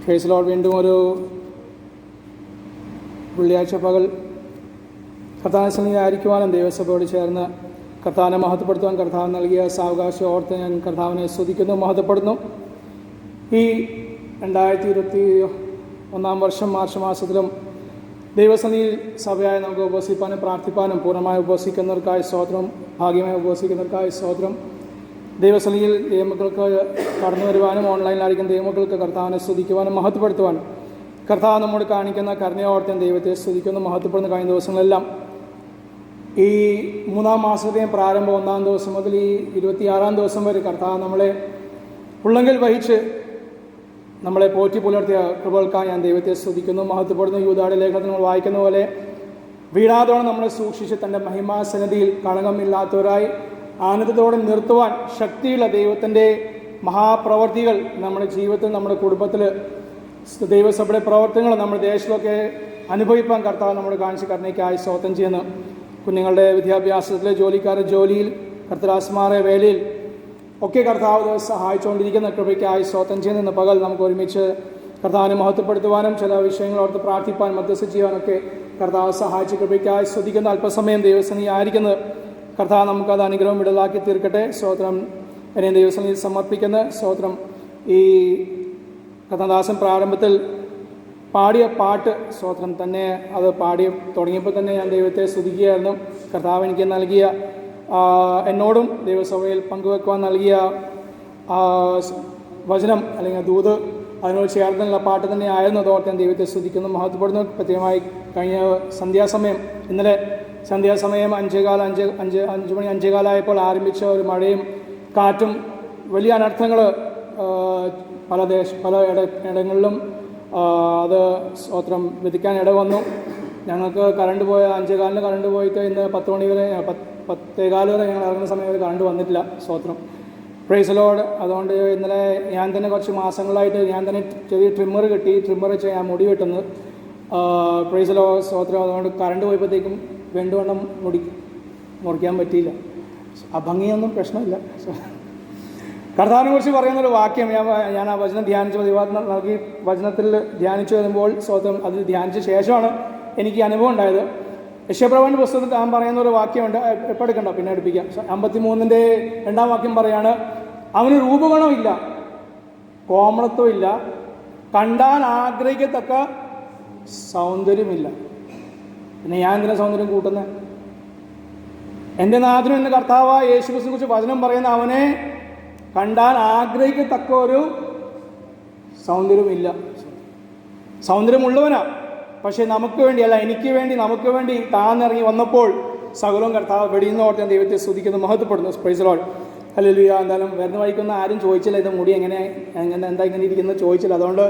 Praise Lord. വീണ്ടും ഒരു വെള്ളിയാഴ്ച പകൽ കർത്താവിനെ സന്നിധിയിലായിരിക്കുവാനും ദൈവസഭയോട് ചേർന്ന് കർത്താവിനെ മഹത്വപ്പെടുത്തുവാൻ കർത്താവ് നൽകിയ സാവകാശം ഓർത്ത് ഞാൻ കർത്താവിനെ സ്തുതിക്കുന്നു, മഹത്വപ്പെടുന്നു. ഈ 2021 വർഷം മാർച്ച് മാസത്തിലും ദൈവസന്നിധിയിൽ സഭയായി നമുക്ക് ഉപവസിപ്പാനും പ്രാർത്ഥിപ്പാനും പൂർണ്ണമായി ഉപവസിക്കുന്നവർക്കായി സ്തോത്രം, ഭാഗ്യമായി ഉപവസിക്കുന്നവർക്കായി സ്തോത്രം. ദൈവസന്നിധിയിൽ ദൈവമക്കൾക്ക് കടന്നു വരുവാനും ഓൺലൈനിലായിരിക്കുന്ന ദൈവമക്കൾക്ക് കർത്താവിനെ സ്തുതിക്കുവാനും മഹത്വപ്പെടുത്തുവാനും കർത്താവ് നമ്മോട് കാണിക്കുന്ന കരുണയോർത്ത് ദൈവത്തെ സ്തുതിക്കുന്നു, മഹത്വപ്പെടുന്ന കഴിഞ്ഞ ദിവസങ്ങളെല്ലാം ഈ 3-ാം മാസത്തെയും പ്രാരംഭം 1-ാം ദിവസം മുതൽ ഈ 26-ാം ദിവസം വരെ കർത്താവ് നമ്മളെ ഉള്ളെങ്കിൽ വഹിച്ച് നമ്മളെ പോറ്റി പുലർത്തിയ കൃപകൾക്കായി ഞാൻ ദൈവത്തെ സ്തുതിക്കുന്നു, മഹത്വപ്പെടുന്നു. യൂദായുടെ ലേഖനത്തിൽ നമ്മൾ വായിക്കുന്ന പോലെ വീഴാതോടെ നമ്മളെ സൂക്ഷിച്ച് തൻ്റെ മഹിമാസന്നിധിയിൽ കളങ്കമില്ലാത്തവരായി ആനന്ദത്തോടെ നിർത്തുവാൻ ശക്തിയുള്ള ദൈവത്തിൻ്റെ മഹാപ്രവർത്തികൾ നമ്മുടെ ജീവിതത്തിൽ, നമ്മുടെ കുടുംബത്തിൽ, ദൈവസഭയുടെ പ്രവർത്തനങ്ങൾ നമ്മുടെ ദേശത്തിലൊക്കെ അനുഭവിപ്പാൻ കർത്താവ് നമ്മൾ കാണിച്ച് കരുണയ്ക്കായി സ്തോത്രം ചെയ്യുന്നു. കുഞ്ഞുങ്ങളുടെ വിദ്യാഭ്യാസത്തിൽ, ജോലിക്കാരുടെ ജോലിയിൽ, കർത്തദാസന്മാരുടെ വേലയിൽ ഒക്കെ കർത്താവ് സഹായിച്ചുകൊണ്ടിരിക്കുന്ന കൃപയ്ക്കായി സ്തോത്രം ചെയ്യുന്ന പകൽ നമുക്ക് ഒരുമിച്ച് കർത്താവിനെ മഹത്വപ്പെടുത്തുവാനും ചില വിഷയങ്ങളോർത്ത് പ്രാർത്ഥിപ്പാനും മധ്യസ്ഥ ചെയ്യാനൊക്കെ കർത്താവ് സഹായിച്ച കൃപയ്ക്കായി സ്തുതിക്കുന്ന അല്പസമയം ദൈവസന്നിധി ആയിരിക്കുന്നത് കർത്താവ് നമുക്കത് അനുഗ്രഹം വിടലാക്കി തീർക്കട്ടെ. സ്തോത്രം. എന്നെ ദൈവസന്നിധിയിൽ സമർപ്പിക്കുന്ന സ്തോത്രം. ഈ കർത്തദാസൻ പ്രാരംഭത്തിൽ പാടിയ പാട്ട് സ്തോത്രം തന്നെ, അത് പാടി തുടങ്ങിയപ്പോൾ തന്നെ ഞാൻ ദൈവത്തെ സ്തുതിക്കുകയായിരുന്നു. കർത്താവ് എനിക്ക് നൽകിയ എന്നോടും ദൈവസഭയിൽ പങ്കുവെക്കുവാൻ നൽകിയ വചനം അല്ലെങ്കിൽ ദൂത് അതിനോട് ചേർന്നുള്ള പാട്ട് തന്നെ ആയിരുന്നു. അതോർത്ത് ഞാൻ ദൈവത്തെ സ്തുതിക്കുന്നു, മഹത്വപ്പെടുന്നു. പ്രത്യേകമായി കഴിഞ്ഞ സന്ധ്യാസമയം, ഇന്നലെ സന്ധ്യാസമയം 5 മണി 5:15 ആരംഭിച്ച ഒരു മഴയും കാറ്റും വലിയ അനർത്ഥങ്ങൾ പല ഇടങ്ങളിലും അത് സ്തോത്രം വിധിക്കാൻ ഇടവന്നു. ഞങ്ങൾക്ക് കറണ്ട് പോയ 5:15 കറണ്ട് പോയിട്ട് ഇന്ന് 10 മണി വരെ 10:15 വരെ ഞങ്ങൾ ഇറങ്ങുന്ന സമയം വരെ കറണ്ട് വന്നിട്ടില്ല. സ്തോത്രം. Praise Lord. അതുകൊണ്ട് ഇന്നലെ ഞാൻ തന്നെ കുറച്ച് മാസങ്ങളായിട്ട് ഞാൻ തന്നെ ചെറിയ ട്രിമ്മർ വെച്ച് ഞാൻ മുടി വെട്ടുന്നത്. Price Lord. സ്തോത്രം. അതുകൊണ്ട് കറണ്ട് പോയപ്പോഴത്തേക്കും വേണ്ടുവണ്ണം മുറിക്കാൻ പറ്റിയില്ല. ഭംഗിയൊന്നും പ്രശ്നമില്ല. കർത്താവിനെ കുറിച്ച് പറയുന്നൊരു വാക്യം ഞാൻ ആ വചനം ധ്യാനിച്ച് നൽകി വചനത്തിൽ ധ്യാനിച്ചു വരുമ്പോൾ സ്തോത്രം അതിൽ ധ്യാനിച്ച ശേഷമാണ് എനിക്ക് അനുഭവം ഉണ്ടായത്. യശയ്യാപ്രവാചകന്റെ പുസ്തകത്തിൽ താൻ പറയുന്ന ഒരു വാക്യമുണ്ട്, എപ്പോൾ എടുക്കണ്ട പിന്നെ എടുപ്പിക്കാം. 53-ന്റെ 2-ാം വാക്യം പറയാണ്, അവന് രൂപഗുണമില്ല, കോമളത്വമില്ല, കണ്ടാൽ ആഗ്രഹിക്കത്തക്ക സൗന്ദര്യമില്ല. പിന്നെ ഞാൻ എന്തിനാ സൗന്ദര്യം കൂട്ടുന്നത്? എൻ്റെ നാഥനും എൻ്റെ കർത്താവായ യേശുക്രിസ്തുവിനെ കുറിച്ച് വചനം പറയുന്ന അവനെ കണ്ടാൽ ആഗ്രഹിക്കത്തക്ക ഒരു സൗന്ദര്യമില്ല. സൗന്ദര്യമുള്ളവനാ, പക്ഷേ നമുക്ക് വേണ്ടി അല്ല, എനിക്ക് വേണ്ടി, നമുക്ക് വേണ്ടി താന്നിറങ്ങി വന്നപ്പോൾ സകലവും കർത്താവ് വെടിയുന്നോർത്ത് ഞാൻ ദൈവത്തെ സ്തുതിക്കുന്നു, മഹത്വപ്പെടുന്നു. Price Lord. ഹല്ലേലൂയ. എന്തായാലും വരുന്ന വഴിക്കൊന്നും ആരും ചോദിച്ചില്ല ഇത് മുടി എന്താ ഇങ്ങനെ ഇരിക്കുന്നത് ചോദിച്ചില്ല. അതുകൊണ്ട്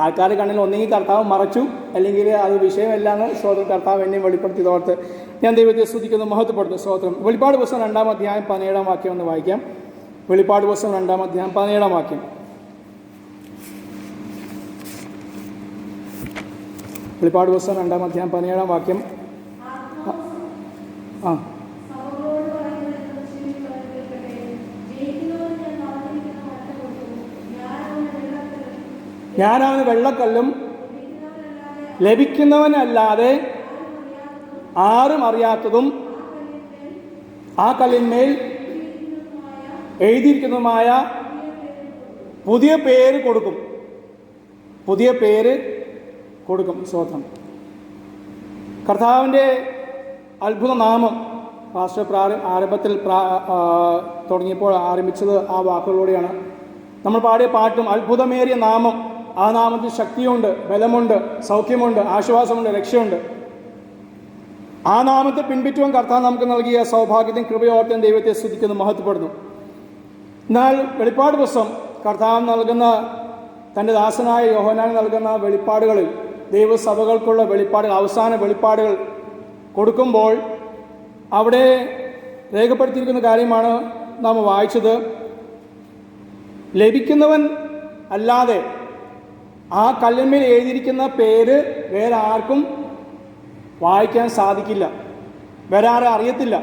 ആൾക്കാർ കണ്ണിൽ ഒന്നെങ്കിൽ കർത്താവ് മറച്ചു, അല്ലെങ്കിൽ അത് വിഷയമല്ലാന്ന് സ്തോത്രം കർത്താവ് എന്നെയും വെളിപ്പെടുത്തിയതോർത്ത് ഞാൻ ദൈവത്തെ സ്തുതിക്കുന്നു, മഹത്വപ്പെടുന്നു. സ്തോത്രം. വെളിപ്പാട് പുസ്തകം 2-ാം അധ്യായം 17-ാം വാക്യം ഒന്ന് വായിക്കാം. വെളിപ്പാട് പുസ്തകം 2-ാം അധ്യായം 17-ാം വാക്യം. വെളിപ്പാട് പുസ്തകം 2-ാം അധ്യായം 17-ാം വാക്യം. ഞാനവന് വെള്ളക്കല്ലും ലഭിക്കുന്നവനല്ലാതെ ആരും അറിയാത്തതും ആ കല്ലിന്മേൽ എഴുതിയിരിക്കുന്നതുമായ പുതിയ പേര് കൊടുക്കും. പുതിയ പേര് കൊടുക്കും. സ്തോത്രം. കർത്താവിൻ്റെ അത്ഭുത നാമം പാസ്റ്റർ ആരംഭത്തിൽ തുടങ്ങിയപ്പോൾ ആരംഭിച്ചത് ആ വാക്കുകളോടെയാണ്. നമ്മൾ പാടിയ പാട്ടും അത്ഭുതമേറിയ നാമം, ആ നാമത്തിൽ ശക്തിയുണ്ട്, ബലമുണ്ട്, സൗഖ്യമുണ്ട്, ആശ്വാസമുണ്ട്, രക്ഷയുണ്ട്. ആ നാമത്തെ പിൻപറ്റുവാൻ കർത്താവ് നമുക്ക് നൽകിയ സൗഭാഗ്യത്തിന് കൃപയോർത്ത് ദൈവത്തെ സ്തുതിക്കുന്നു, മഹത്വപ്പെടുന്നു. എന്നാൽ വെളിപ്പാട് പുസ്തകം കർത്താവ് നൽകുന്ന തൻ്റെ ദാസനായ യോഹന്നാൻ നൽകുന്ന വെളിപ്പാടുകളിൽ ദൈവസഭകൾക്കുള്ള വെളിപ്പാടുകൾ, അവസാന വെളിപ്പാടുകൾ കൊടുക്കുമ്പോൾ അവിടെ രേഖപ്പെടുത്തിയിരിക്കുന്ന കാര്യമാണ് നാം വായിച്ചത്. ലഭിക്കുന്നവൻ അല്ലാതെ ആ കല്ലിന്മേൽ എഴുതിയിരിക്കുന്ന പേര് വേറെ ആർക്കും വായിക്കാൻ സാധിക്കില്ല, വേറെ ആരും അറിയത്തില്ല.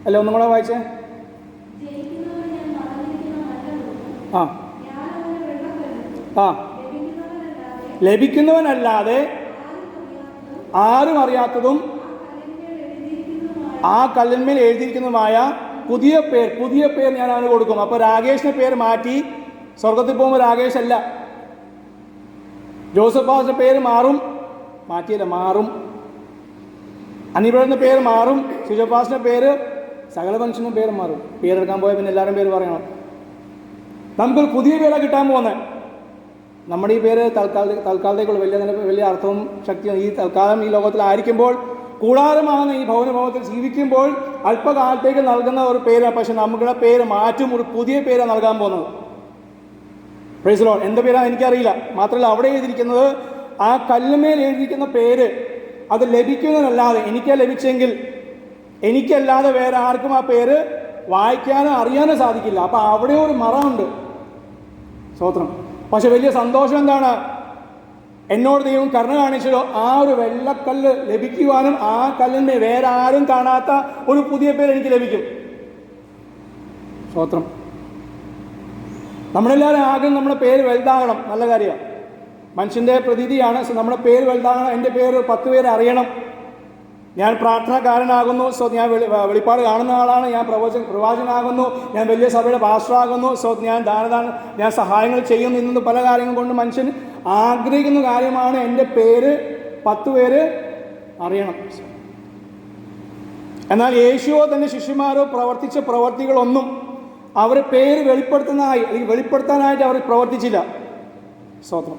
അല്ല, ഒന്നും കൂടെ വായിച്ചേ. ആ ആ ലഭിക്കുന്നവനല്ലാതെ ആരും അറിയാത്തതും ആ കല്ലിന്മേൽ എഴുതിയിരിക്കുന്നതുമായ പുതിയ പേർ ഞാൻ അവന് കൊടുക്കും. അപ്പോൾ രാകേഷിന്റെ പേര് മാറ്റി സ്വർഗത്തിൽ പോകുമ്പോൾ രാകേഷ് അല്ല, ജോസഫ് പാസിന്റെ പേര് മാറും. അനിബിയുടെ പേര് മാറും, സുജപാസിന്റെ പേര്, സകല മനുഷ്യനും പേര് മാറും. പേരെടുക്കാൻ പോയാൽ പിന്നെ എല്ലാവരും പേര് പറയണം. നമുക്കൊരു പുതിയ പേരാണ് കിട്ടാൻ പോകുന്നത്. നമ്മുടെ ഈ പേര് തൽക്കാലത്തേക്കുള്ള വലിയ അർത്ഥവും ശക്തിയും ഈ തൽക്കാലം ഈ ലോകത്തിലായിരിക്കുമ്പോൾ, കൂടാരമാകുന്ന ഈ ഭവനത്തിൽ ജീവിക്കുമ്പോൾ അല്പകാലത്തേക്ക് നൽകുന്ന ഒരു പേരാണ്. പക്ഷെ നമുക്കുള്ള പേര് മാറ്റും, ഒരു പുതിയ പേരാണ് നൽകാൻ പോകുന്നത്. Price the Lord. എന്ത് പേരാണ് എനിക്കറിയില്ല. മാത്രമല്ല അവിടെ എഴുതിയിരിക്കുന്നത്, ആ കല്ലുമേൽ എഴുതിയിരിക്കുന്ന പേര് അത് ലഭിക്കുന്നതല്ലാതെ, എനിക്കാ ലഭിച്ചെങ്കിൽ എനിക്കല്ലാതെ വേറെ ആർക്കും ആ പേര് വായിക്കാനോ അറിയാനോ സാധിക്കില്ല. അപ്പം അവിടെ ഒരു മറമുണ്ട്. സ്തോത്രം. പക്ഷെ വലിയ സന്തോഷം എന്താണ്? എന്നോട് ദൈവം കരുണ കാണിച്ചല്ലോ, ആ ഒരു വെള്ളക്കല്ല് ലഭിക്കുവാനും ആ കല്ലിന്മേൽ വേറെ ആരും കാണാത്ത ഒരു പുതിയ പേര് എനിക്ക് ലഭിക്കും. സ്തോത്രം. നമ്മളെല്ലാവരും ആഗ്രഹം നമ്മുടെ പേര് വലുതാകണം. നല്ല കാര്യമാണ്, മനുഷ്യൻ്റെ പ്രതീതിയാണ്. നമ്മുടെ പേര് വലുതാകണം. എൻ്റെ പേര് 10 പേര് അറിയണം. ഞാൻ പ്രാർത്ഥനക്കാരനാകുന്നു, സോ ഞാൻ വെളിപ്പാട് കാണുന്ന ആളാണ്. ഞാൻ പ്രവാചകനാകുന്നു, ഞാൻ വലിയ സഭയുടെ പാസ്റ്ററാകുന്നു, സോ ഞാൻ സഹായങ്ങൾ ചെയ്യുന്നു. ഇന്ന് പല കാര്യങ്ങൾ കൊണ്ട് മനുഷ്യൻ ആഗ്രഹിക്കുന്ന കാര്യമാണ് എൻ്റെ പേര് 10 പേര് അറിയണം. എന്നാൽ യേശുവോ തൻ്റെ ശിഷ്യന്മാരോ പ്രവർത്തിച്ച പ്രവർത്തികളൊന്നും അവർ പേര് വെളിപ്പെടുത്താനായിട്ട് അവർ പ്രവർത്തിച്ചില്ല. സ്തോത്രം.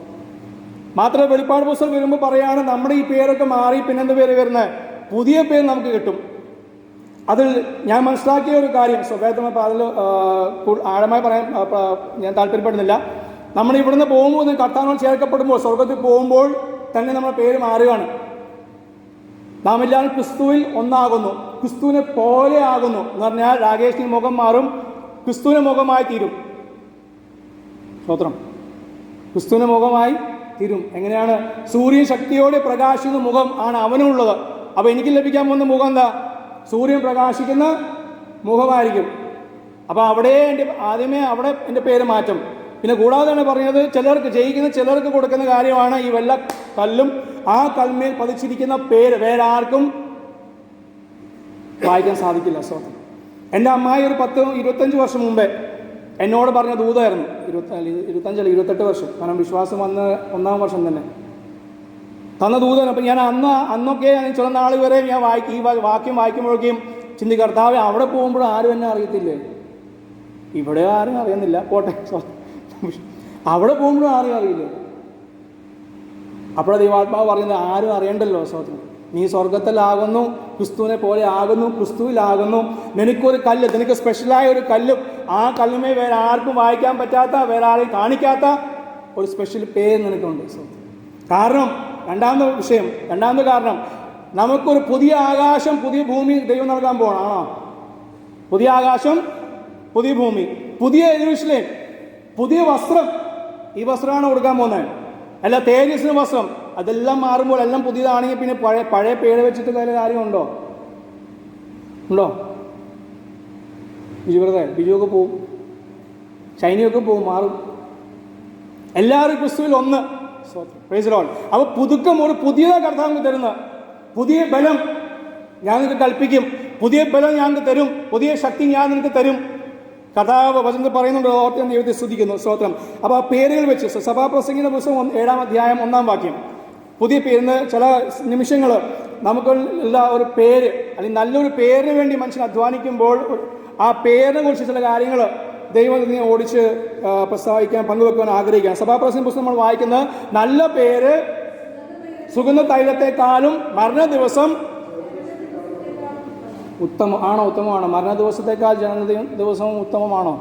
മാത്രമല്ല വെളിപ്പാട് പുസ്തകം വരുമ്പോൾ പറയാണ്, നമ്മുടെ ഈ പേരൊക്കെ മാറി പിന്നെന്ത് പേര് വരുന്നത്? പുതിയ പേര് നമുക്ക് കിട്ടും. അതിൽ ഞാൻ മനസ്സിലാക്കിയ ഒരു കാര്യം, സ്വകാര്യമായി അതിൽ ആഴമായി പറയാൻ ഞാൻ താല്പര്യപ്പെടുന്നില്ല. നമ്മൾ ഇവിടുന്ന് പോകുമ്പോൾ കർത്താവിനോട് ചേർക്കപ്പെടുമ്പോൾ, സ്വർഗത്തിൽ പോകുമ്പോൾ തന്നെ നമ്മുടെ പേര് മാറുകയാണ്. നാം എല്ലാവരും ക്രിസ്തുവിൽ ഒന്നാകുന്നു, ക്രിസ്തുവിനെ പോലെ ആകുന്നു എന്ന് പറഞ്ഞാൽ രാകേഷിന് മുഖം മാറും, ക്രിസ്തുവിന്റെ മുഖമായി തീരും. സ്തോത്രം. ക്രിസ്തുവിന്റെ മുഖമായി തീരും. എങ്ങനെയാണ്? സൂര്യൻ ശക്തിയോടെ പ്രകാശിക്കുന്ന മുഖം ആണ് അവനുള്ളത്. അപ്പോൾ എനിക്ക് ലഭിക്കാൻ പോകുന്ന മുഖം എന്താ? സൂര്യൻ പ്രകാശിക്കുന്ന മുഖമായിരിക്കും. അപ്പോൾ ആദ്യമേ അവിടെ എൻ്റെ പേര് മാറ്റം. പിന്നെ കൂടാതെയാണ് പറഞ്ഞത്, ചിലർക്ക് കൊടുക്കുന്ന കാര്യമാണ് ഈ വെള്ള കല്ലും ആ കൽമേൽ പതിച്ചിരിക്കുന്ന പേര് വേറെ ആർക്കും വായിക്കാൻ സാധിക്കില്ല. സ്തോത്രം. എൻ്റെ അമ്മായി ഒരു 25 വർഷം മുമ്പേ എന്നോട് പറഞ്ഞ ദൂതായിരുന്നു. 28 വർഷം, കാരണം വിശ്വാസം വന്ന് 1-ാം വർഷം തന്നെ തന്ന ദൂതൻ. അപ്പം ഞാൻ അന്നൊക്കെ ചില നാൾ വരെ ഞാൻ ഈ വാക്യം വായിക്കുമ്പോഴേക്കും ചിന്തിക്കും, കർത്താവേ അവിടെ പോകുമ്പോഴും ആരും എന്നെ അറിയത്തില്ലേ? ഇവിടെ ആരും അറിയുന്നില്ല, പോട്ടെ. അവിടെ പോകുമ്പോഴും ആരും അറിയില്ലേ? അപ്പോഴേ ദൈവാത്മാവ് പറയുന്നത്, ആരും അറിയണ്ടല്ലോ. സ്തോത്രം. നീ സ്വർഗത്തിലാകുന്നു, ക്രിസ്തുവിനെ പോലെ ആകുന്നു, ക്രിസ്തുവിലാകുന്നു. നിനക്കൊരു കല്ല്, നിനക്ക് സ്പെഷ്യലായ ഒരു കല്ലും ആ കല്ലുമേ വേറെ ആർക്കും വായിക്കാൻ പറ്റാത്ത, വേറെ ആരെയും കാണിക്കാത്ത ഒരു സ്പെഷ്യൽ പേര് നിനക്കുണ്ട്. കാരണം രണ്ടാമത്തെ കാരണം, നമുക്കൊരു പുതിയ ആകാശം പുതിയ ഭൂമി ദൈവം നൽകാൻ പോകണം. ആണോ? പുതിയ ആകാശം പുതിയ ഭൂമി, പുതിയ യെരൂശലേം, പുതിയ വസ്ത്രം. ഈ വസ്ത്രമാണ് കൊടുക്കാൻ പോകുന്നത്. അല്ല തേജസ്സിന് വസ്ത്രം. അതെല്ലാം മാറുമ്പോൾ എല്ലാം പുതിയതാണെങ്കിൽ പിന്നെ പഴയ പേര് വെച്ചിട്ട് വലിയ കാര്യമുണ്ടോ? ബിജുവൊക്കെ പോവും, ഷൈനിയൊക്കെ പോവും, മാറും. എല്ലാവരും ക്രിസ്തുവിൽ ഒന്ന്. Price the Lord. അപ്പോൾ പുതുക്കം, ഒരു പുതിയ കർത്താവ് തരുന്ന പുതിയ ബലം ഞാൻ നിനക്ക് കൽപ്പിക്കും, പുതിയ ബലം ഞാൻ നിനക്ക് തരും, പുതിയ ശക്തി ഞാൻ നിനക്ക് തരും. കർത്താവ് വചനത്തിൽ പറയുന്നുണ്ട്, ഓർത്ത് ദൈവത്തെ സ്തുതിക്കുന്നു. സ്തോത്രം. അപ്പോൾ ആ പേരുകൾ വെച്ച് സഭാപ്രസംഗിയുടെ പുസ്തകം 7-ാം അധ്യായം 1-ാം വാക്യം, പുതിയ പേരിന് ചില നിമിഷങ്ങൾ നമുക്കുള്ള ഒരു പേര് അല്ലെങ്കിൽ നല്ലൊരു പേരിന് വേണ്ടി മനുഷ്യൻ അധ്വാനിക്കുമ്പോൾ ആ പേരിനെ കുറിച്ച് ചില കാര്യങ്ങൾ ദൈവത്തിനെ ഓടിച്ച് പ്രസ്താവിക്കാൻ, പങ്കുവെക്കാൻ ആഗ്രഹിക്കാം. സഭാപ്രസംഗ പുസ്തകം നമ്മൾ വായിക്കുന്നത്, നല്ല പേര് സുഗന്ധ തൈലത്തെക്കാളും മരണ ദിവസം ഉത്തമമാണോ? മരണ ദിവസത്തെക്കാൾ ജനന ദിവസവും ഉത്തമമാണോ?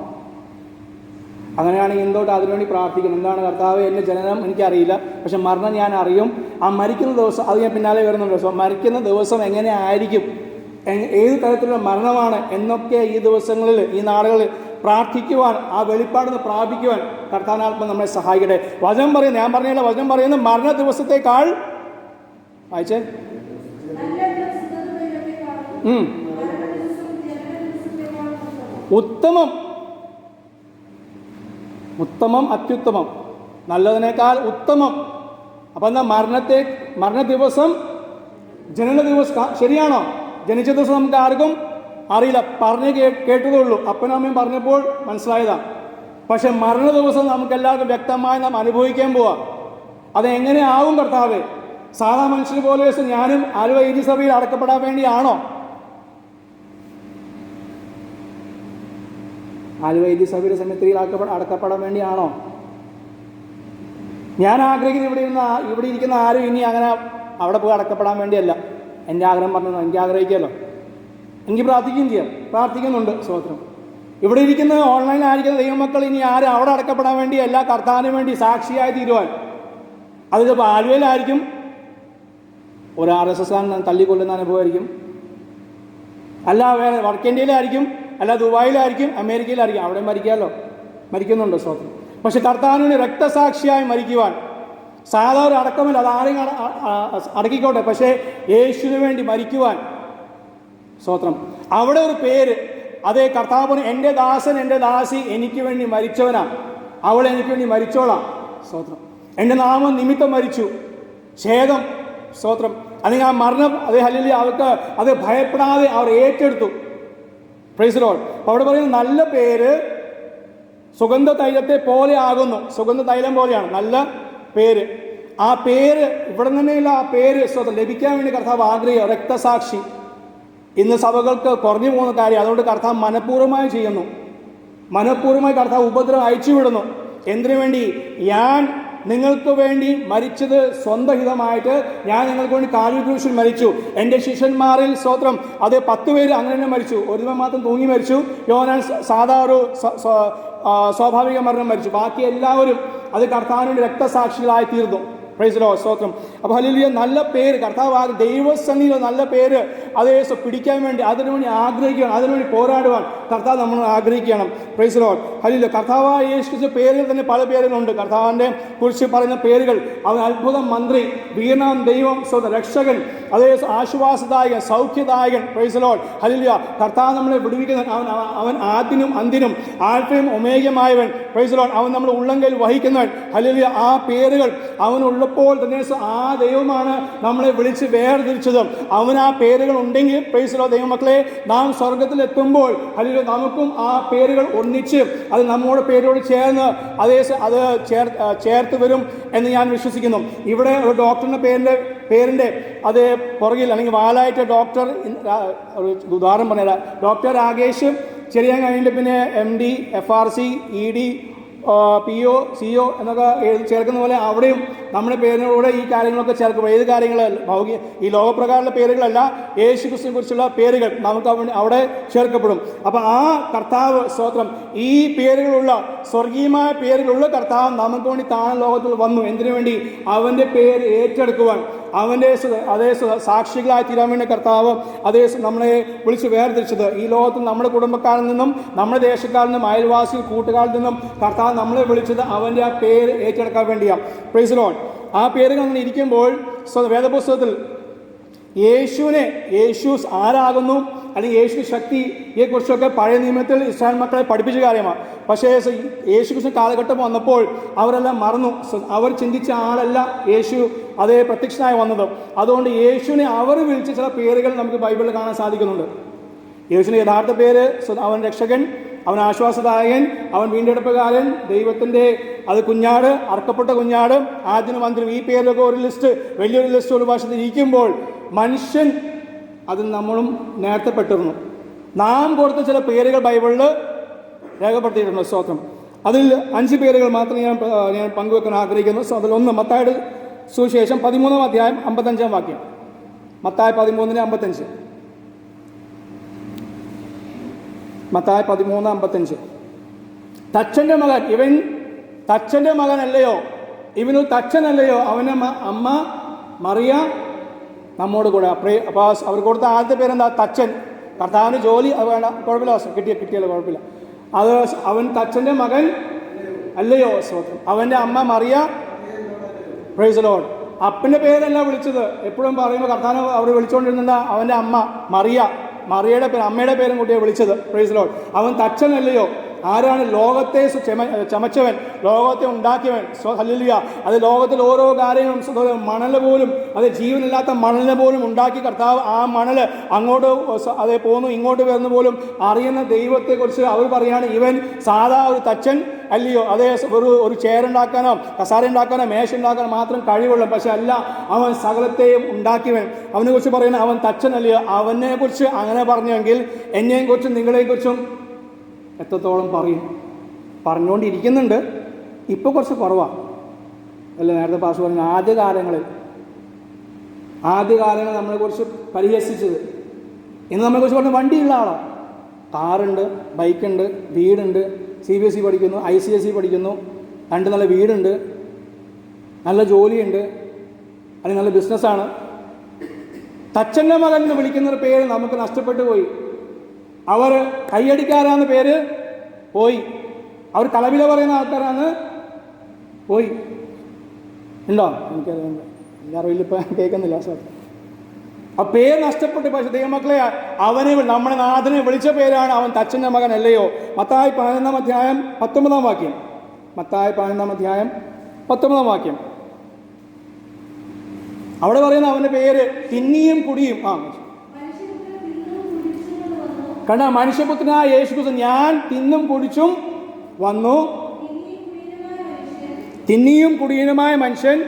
അങ്ങനെയാണെങ്കിൽ എന്തോട്ട് അതിനുവേണ്ടി പ്രാർത്ഥിക്കണം. എന്താണ്? കർത്താവ്, എൻ്റെ ജനനം എനിക്കറിയില്ല, പക്ഷെ മരണം ഞാൻ അറിയും. ആ മരിക്കുന്ന ദിവസം, അത് ഞാൻ പിന്നാലെ വരുന്നുണ്ട്. മരിക്കുന്ന ദിവസം എങ്ങനെ ആയിരിക്കും, ഏത് തരത്തിലുള്ള മരണമാണ് എന്നൊക്കെ ഈ ദിവസങ്ങളിൽ, ഈ നാളുകളിൽ പ്രാർത്ഥിക്കുവാൻ, ആ വെളിപ്പാടിന് പ്രാപിക്കുവാൻ കർത്താനാത്മ നമ്മളെ സഹായിക്കട്ടെ. വചനം പറയുന്നത്, ഞാൻ പറഞ്ഞില്ല, വചനം പറയുന്നത് മരണ ദിവസത്തെക്കാൾ വായിച്ചേ ഉത്തമം, അത്യുത്തമം, നല്ലതിനേക്കാൾ ഉത്തമം അപ്പം എന്നാൽ മരണ ദിവസം ജനന ദിവസം ശരിയാണോ? ജനിച്ച ദിവസം നമുക്ക് ആർക്കും അറിയില്ല, പറഞ്ഞ് കേട്ടതേ ഉള്ളൂ, അപ്പനും അമ്മയും പറഞ്ഞപ്പോൾ മനസ്സിലായതാ. പക്ഷെ മരണ ദിവസം നമുക്ക് എല്ലാവർക്കും വ്യക്തമായി നാം അനുഭവിക്കാൻ പോവാ. അതെങ്ങനെ ആവും കർത്താവേ? സാധാ മനുഷ്യന് പോലെ ഞാനും ആലുവ AG സഭയിൽ അടക്കപ്പെടാൻ വേണ്ടിയാണോ? ആലുവ AG സഭയുടെ സെമിത്തേരിയിൽ അടക്കപ്പെടാൻ വേണ്ടിയാണോ? ഞാൻ ആഗ്രഹിക്കുന്ന ഇവിടെ ഇരിക്കുന്ന ആരും ഇനി അങ്ങനെ അവിടെ പോയി അടക്കപ്പെടാൻ വേണ്ടിയല്ല. എൻ്റെ ആഗ്രഹം പറഞ്ഞു, എനിക്ക് ആഗ്രഹിക്കാമല്ലോ, എനിക്ക് പ്രാർത്ഥിക്കുകയും ചെയ്യാം, പ്രാർത്ഥിക്കുന്നുണ്ട്. സ്തോത്രം. ഇവിടെ ഇരിക്കുന്ന ഓൺലൈനിലായിരിക്കുന്ന ദൈവമക്കൾ ഇനി ആരും അവിടെ അടക്കപ്പെടാൻ വേണ്ടിയല്ല, കർത്താവിന് വേണ്ടി സാക്ഷിയായി തീരുവാൻ. അതിപ്പോൾ ആലുവയിലായിരിക്കും, ഒരു RSS തള്ളിക്കൊല്ലുന്ന അനുഭവമായിരിക്കും, അല്ല വേറെ വടക്കേ ഇന്ത്യയിലായിരിക്കും, അല്ല ദുബായിലായിരിക്കും, അമേരിക്കയിലായിരിക്കും, അവിടെ മരിക്കുന്നുണ്ട്. സ്തോത്രം. പക്ഷെ കർത്താവിന് രക്തസാക്ഷിയായി മരിക്കുവാൻ സാധാരണ അടക്കമില്ല, അതാരെയും അടക്കിക്കോട്ടെ, പക്ഷേ യേശുവിന് വേണ്ടി മരിക്കുവാൻ. സ്തോത്രം. അവിടെ ഒരു പേര്, അതേ കർത്താവിന് എൻ്റെ ദാസൻ എൻ്റെ ദാസി എനിക്ക് വേണ്ടി മരിച്ചവനാ, അവൾ എനിക്ക് വേണ്ടി മരിച്ചോളാം. സ്തോത്രം. എൻ്റെ നാമം നിമിത്തം മരിച്ചു, ഛേദം. സ്തോത്രം. അല്ലെങ്കിൽ ആ മരണം അതേ ഹല്ലേലൂയ അവർക്ക് അത് ഭയപ്പെടാതെ അവർ ഏറ്റെടുത്തു. Praise Lord. അപ്പോൾ അവിടെ പറയുന്ന നല്ല പേര് സുഗന്ധ തൈലത്തെ പോലെ ആകുന്നു. സുഗന്ധ തൈലം പോലെയാണ് നല്ല പേര്. ആ പേര് ഇവിടെ തന്നെയുള്ള ആ പേര് സ്വന്തം ലഭിക്കാൻ വേണ്ടി കർത്താവ് ആഗ്രഹിക്കുക. രക്തസാക്ഷി ഇന്ന് സഭകൾക്ക് കുറഞ്ഞു പോകുന്ന കാര്യം. അതുകൊണ്ട് കർത്താവ് മനഃപൂർവ്വമായി ചെയ്യുന്നു, മനഃപൂർവ്വമായി കർത്താവ് ഉപദ്രവം അയച്ചുവിടുന്നു. എന്തിനു വേണ്ടി? ഞാൻ നിങ്ങൾക്ക് വേണ്ടി മരിച്ചത് സ്വന്തം ഹിതമായിട്ട്, ഞാൻ നിങ്ങൾക്ക് വേണ്ടി കാൽവരി ക്രൂശിൽ മരിച്ചു. എൻ്റെ ശിഷ്യന്മാരിൽ സ്തോത്രം അത് 10 പേര് അങ്ങനെ തന്നെ മരിച്ചു, ഒരുവൻ മാത്രം തൂങ്ങി മരിച്ചു. യോഹന്നാൻ സാധാ ഒരു സ്വാഭാവിക മരണം മരിച്ചു. ബാക്കി എല്ലാവരും അത് കർത്താവിൻ്റെ രക്തസാക്ഷികളായി തീർന്നു. Praise Lord. സ്തോത്രം. അപ്പോൾ ഹല്ലേലൂയ നല്ല പേര് കർത്താവ് ദൈവസന്നിധിയിലെ നല്ല പേര് അതേ പിടിക്കാൻ വേണ്ടി അതിനുവേണ്ടി ആഗ്രഹിക്കണം, അതിനുവേണ്ടി പോരാടുവാൻ കർത്താവ് നമ്മൾ ആഗ്രഹിക്കണം. Praise Lord. ഹല്ലേലൂയ. കർത്താവായ യേശുവിന്റെ പേരുകൾ തന്നെ പല പേരുകളുണ്ട്. കർത്താവിൻ്റെ കുറിച്ച് പറയുന്ന പേരുകൾ, അവൻ അത്ഭുത മന്ത്രി, വീണാം ദൈവം, രക്ഷകൻ, അതേ ആശ്വാസദായകൻ, സൗഖ്യദായകൻ. Praise Lord. ഹല്ലേലൂയ. കർത്താവ് നമ്മളെ വിടുവിക്കുന്ന അവൻ ആദ്യനും അന്ത്യനും ആൽഫയും ഒമേഗയുമായവൻ. Price Lord. അവൻ നമ്മുടെ ഉള്ളങ്കയിൽ വഹിക്കുന്നവൻ. ഹല്ലേലൂയ. ആ പേരുകൾ അവനുള്ള പ്പോൾ തന്നെ ആ ദൈവമാണ് നമ്മളെ വിളിച്ച് വേർതിരിച്ചത്. അവന് ആ പേരുകൾ ഉണ്ടെങ്കിൽ പ്രൈസ് ലോർഡ് ദൈവമക്കളെ, നാം സ്വർഗത്തിൽ എത്തുമ്പോൾ അല്ലെങ്കിൽ നമുക്കും ആ പേരുകൾ ഒന്നിച്ച് അത് നമ്മുടെ പേരോട് ചേർന്ന് അത് ചേർത്ത് വരും എന്ന് ഞാൻ വിശ്വസിക്കുന്നു. ഇവിടെ ഒരു ഡോക്ടറിൻ്റെ പേരിൻ്റെ അതേ പുറകിൽ അല്ലെങ്കിൽ വാലായിട്ട് ഡോക്ടർ, ഒരു ഉദാഹരണം പറഞ്ഞുതരാം, ഡോക്ടർ രാകേഷ് ചെറിയാൻ കഴിഞ്ഞിട്ട് പിന്നെ MD, FRC, ED, PO, CO എന്നൊക്കെ ചേർക്കുന്ന പോലെ അവിടെയും നമ്മുടെ പേരിനോടെ ഈ കാര്യങ്ങളൊക്കെ ചേർക്കും. ഏത് കാര്യങ്ങൾ ഈ ലോകപ്രകാരമുള്ള പേരുകളല്ല, യേശു ക്രിസ്തുവിനെ കുറിച്ചുള്ള പേരുകൾ നമുക്ക് അവിടെ ചേർക്കപ്പെടും. അപ്പം ആ കർത്താവ് സ്തോത്രം ഈ പേരുകളുള്ള സ്വർഗീയമായ പേരുകളുള്ള കർത്താവ് നമുക്ക് വേണ്ടി താഴെ ലോകത്തിൽ വന്നു. എന്തിനു വേണ്ടി? അവൻ്റെ പേര് ഏറ്റെടുക്കുവാൻ, അവൻ്റെ അതേ സാക്ഷികളായി തീരാൻ വേണ്ടി കർത്താവ് അതേ നമ്മളെ വിളിച്ച് വേർതിരിച്ചത്. ഈ ലോകത്തിൽ നമ്മുടെ കുടുംബക്കാരിൽ നിന്നും നമ്മുടെ ദേശക്കാരിൽ നിന്നും അയൽവാസി കൂട്ടുകാരിൽ നിന്നും കർത്താവ് നമ്മളെ വിളിച്ചത് അവൻ്റെ ആ പേര് ഏറ്റെടുക്കാൻ വേണ്ടിയാണ്. Praise Lord. ആ പേരുകൾ അങ്ങനെ ഇരിക്കുമ്പോൾ വേദപുസ്തകത്തിൽ യേശു ആരാകുന്നു അല്ലെങ്കിൽ യേശു ശക്തിയെക്കുറിച്ചൊക്കെ പഴയ നിയമത്തിൽ ഇസ്രായേൽ മക്കളെ പഠിപ്പിച്ച കാര്യമാണ്. പക്ഷേ യേശു ക്രിസ്തു കാലഘട്ടം വന്നപ്പോൾ അവരെല്ലാം മറന്നു. അവർ ചിന്തിച്ച ആളല്ല യേശു അതേ പ്രത്യക്ഷനായി വന്നത്. അതുകൊണ്ട് യേശുവിനെ അവർ വിളിച്ച ചില പേരുകൾ നമുക്ക് ബൈബിളിൽ കാണാൻ സാധിക്കുന്നുണ്ട്. യേശുവിൻ്റെ യഥാർത്ഥ പേര് അവൻ രക്ഷകൻ, അവൻ ആശ്വാസദായകൻ, അവൻ വീണ്ടെടുപ്പുകാരൻ, ദൈവത്തിൻ്റെ അത് കുഞ്ഞാട്, അർക്കപ്പെട്ട കുഞ്ഞാട്, ആദ്യനും അന്തിനും, ഈ പേരിലൊക്കെ ഒരു ലിസ്റ്റ്, വലിയൊരു ലിസ്റ്റ് ഒരു ഭാഷത്തിൽ ഇരിക്കുമ്പോൾ മനുഷ്യൻ അത് നമ്മളും നേരത്തെ പെട്ടിരുന്നു. നാം കൊടുത്ത ചില പേരുകൾ ബൈബിളിൽ രേഖപ്പെടുത്തിയിട്ടുണ്ട്. സ്തോത്രം. അതിൽ 5 പേരുകൾ മാത്രം ഞാൻ പങ്കുവെക്കാൻ ആഗ്രഹിക്കുന്നു. അതിലൊന്ന് മത്തായിയുടെ സുവിശേഷം 13-ാം അധ്യായം 55-ാം വാക്യം. മത്തായി 13:55. മത്തായി 13:55. തച്ചൻ്റെ മകൻ, ഇവൻ തച്ചൻ്റെ മകനല്ലയോ, ഇവനു തച്ചനല്ലയോ, അവൻ്റെ അമ്മ മറിയ നമ്മോട് കൂടെ. അപ്പോൾ അവർ കൊടുത്ത ആദ്യത്തെ പേരെന്താ? തച്ചൻ. കർത്താവിന് ജോലി അത് വേണ്ട, കുഴപ്പമില്ല, കിട്ടിയല്ലോ കുഴപ്പമില്ല. അത് അവൻ തച്ചൻ്റെ മകൻ അല്ലയോ. സ്തോത്രം. അവൻ്റെ അമ്മ മറിയ. Praise Lord. അപ്പൻ്റെ പേരല്ല വിളിച്ചത്. എപ്പോഴും പറയുമ്പോൾ കർത്താവ് അവർ വിളിച്ചുകൊണ്ടിരുന്ന അവൻ്റെ അമ്മ മറിയ, മറിയയുടെ പേര്, അമ്മയുടെ പേരും കൂട്ടിയാണ് വിളിച്ചത്. Praise Lord. അവൻ തച്ചനല്ലയോ. ആരാണ്? ലോകത്തെ ചമച്ചവൻ, ലോകത്തെ ഉണ്ടാക്കിയവൻ. ഹല്ലേലൂയ. അത് ലോകത്തിൽ ഓരോ കാര്യങ്ങളും, മണൽ പോലും, അത് ജീവനില്ലാത്ത മണലിനെ പോലും ഉണ്ടാക്കി കർത്താവ് ആ മണൽ അങ്ങോട്ട് അതേ പോന്നു ഇങ്ങോട്ട് വരുന്ന പോലും അറിയുന്ന ദൈവത്തെക്കുറിച്ച് അവർ പറയാണ്, ഇവൻ സാധാ ഒരു തച്ചൻ അല്ലയോ, അതേ ഒരു ചെയറുണ്ടാക്കാനോ കസാര ഉണ്ടാക്കാനോ മേശ ഉണ്ടാക്കാനോ മാത്രം കഴിവുള്ളൂ. പക്ഷെ അല്ല, അവൻ സകലത്തെയും ഉണ്ടാക്കിയവൻ. അവനെ കുറിച്ച് പറയുന്നത് അവൻ തച്ചൻ അല്ലയോ. അവനെ കുറിച്ച് അങ്ങനെ പറഞ്ഞെങ്കിൽ എന്നെയും കുറിച്ചും നിങ്ങളെയും കുറിച്ചും എത്രത്തോളം പറയും? പറഞ്ഞുകൊണ്ടിരിക്കുന്നുണ്ട്, ഇപ്പോൾ കുറച്ച് കുറവാണ് അല്ലേ? നേരത്തെ പാസ് പറഞ്ഞു ആദ്യകാലങ്ങളിൽ നമ്മളെക്കുറിച്ച് പരിഹസിച്ചത്. ഇന്ന് നമ്മളെക്കുറിച്ച് പറഞ്ഞ വണ്ടിയുള്ള ആളാണ്, കാറുണ്ട്, ബൈക്കുണ്ട്, വീടുണ്ട്, CBSE പഠിക്കുന്നു, ICSE പഠിക്കുന്നു, 2 നല്ല വീടുണ്ട്, നല്ല ജോലിയുണ്ട്, അല്ലെങ്കിൽ നല്ല ബിസിനസ്സാണ്. തച്ചൻ്റെ മകൻ എന്ന് വിളിക്കുന്നൊരു പേര് നമുക്ക് നഷ്ടപ്പെട്ടു പോയി. അവർ കയ്യടിക്കാരാന്ന് പേര് പോയി. അവർ കളവില പറയുന്ന ആൾക്കാരാണ് പോയി. ഉണ്ടോ? എനിക്കറിയാം, എൻ്റെ അറിവിൽ ഇപ്പം കേൾക്കുന്നില്ല. ആ പേര് നഷ്ടപ്പെട്ടു. പക്ഷെ ദൈവമക്കളെ, അവനെ നമ്മുടെ നാഥനെ വിളിച്ച പേരാണ് അവൻ തച്ചൻ്റെ മകൻ അല്ലയോ. മത്തായി 11-ാം അധ്യായം 19-ാം വാക്യം. മത്തായി 11-ാം അധ്യായം 19-ാം വാക്യം. അവിടെ പറയുന്ന അവൻ്റെ പേര് തിന്നിയും കുടിയും. കണ്ട, മനുഷ്യപുത്രനായ യേശുക്രിസ്തു ഞാൻ തിന്നും കുടിച്ചും വന്നു. തിന്നിയും കുടിയനുമായ മനുഷ്യൻ,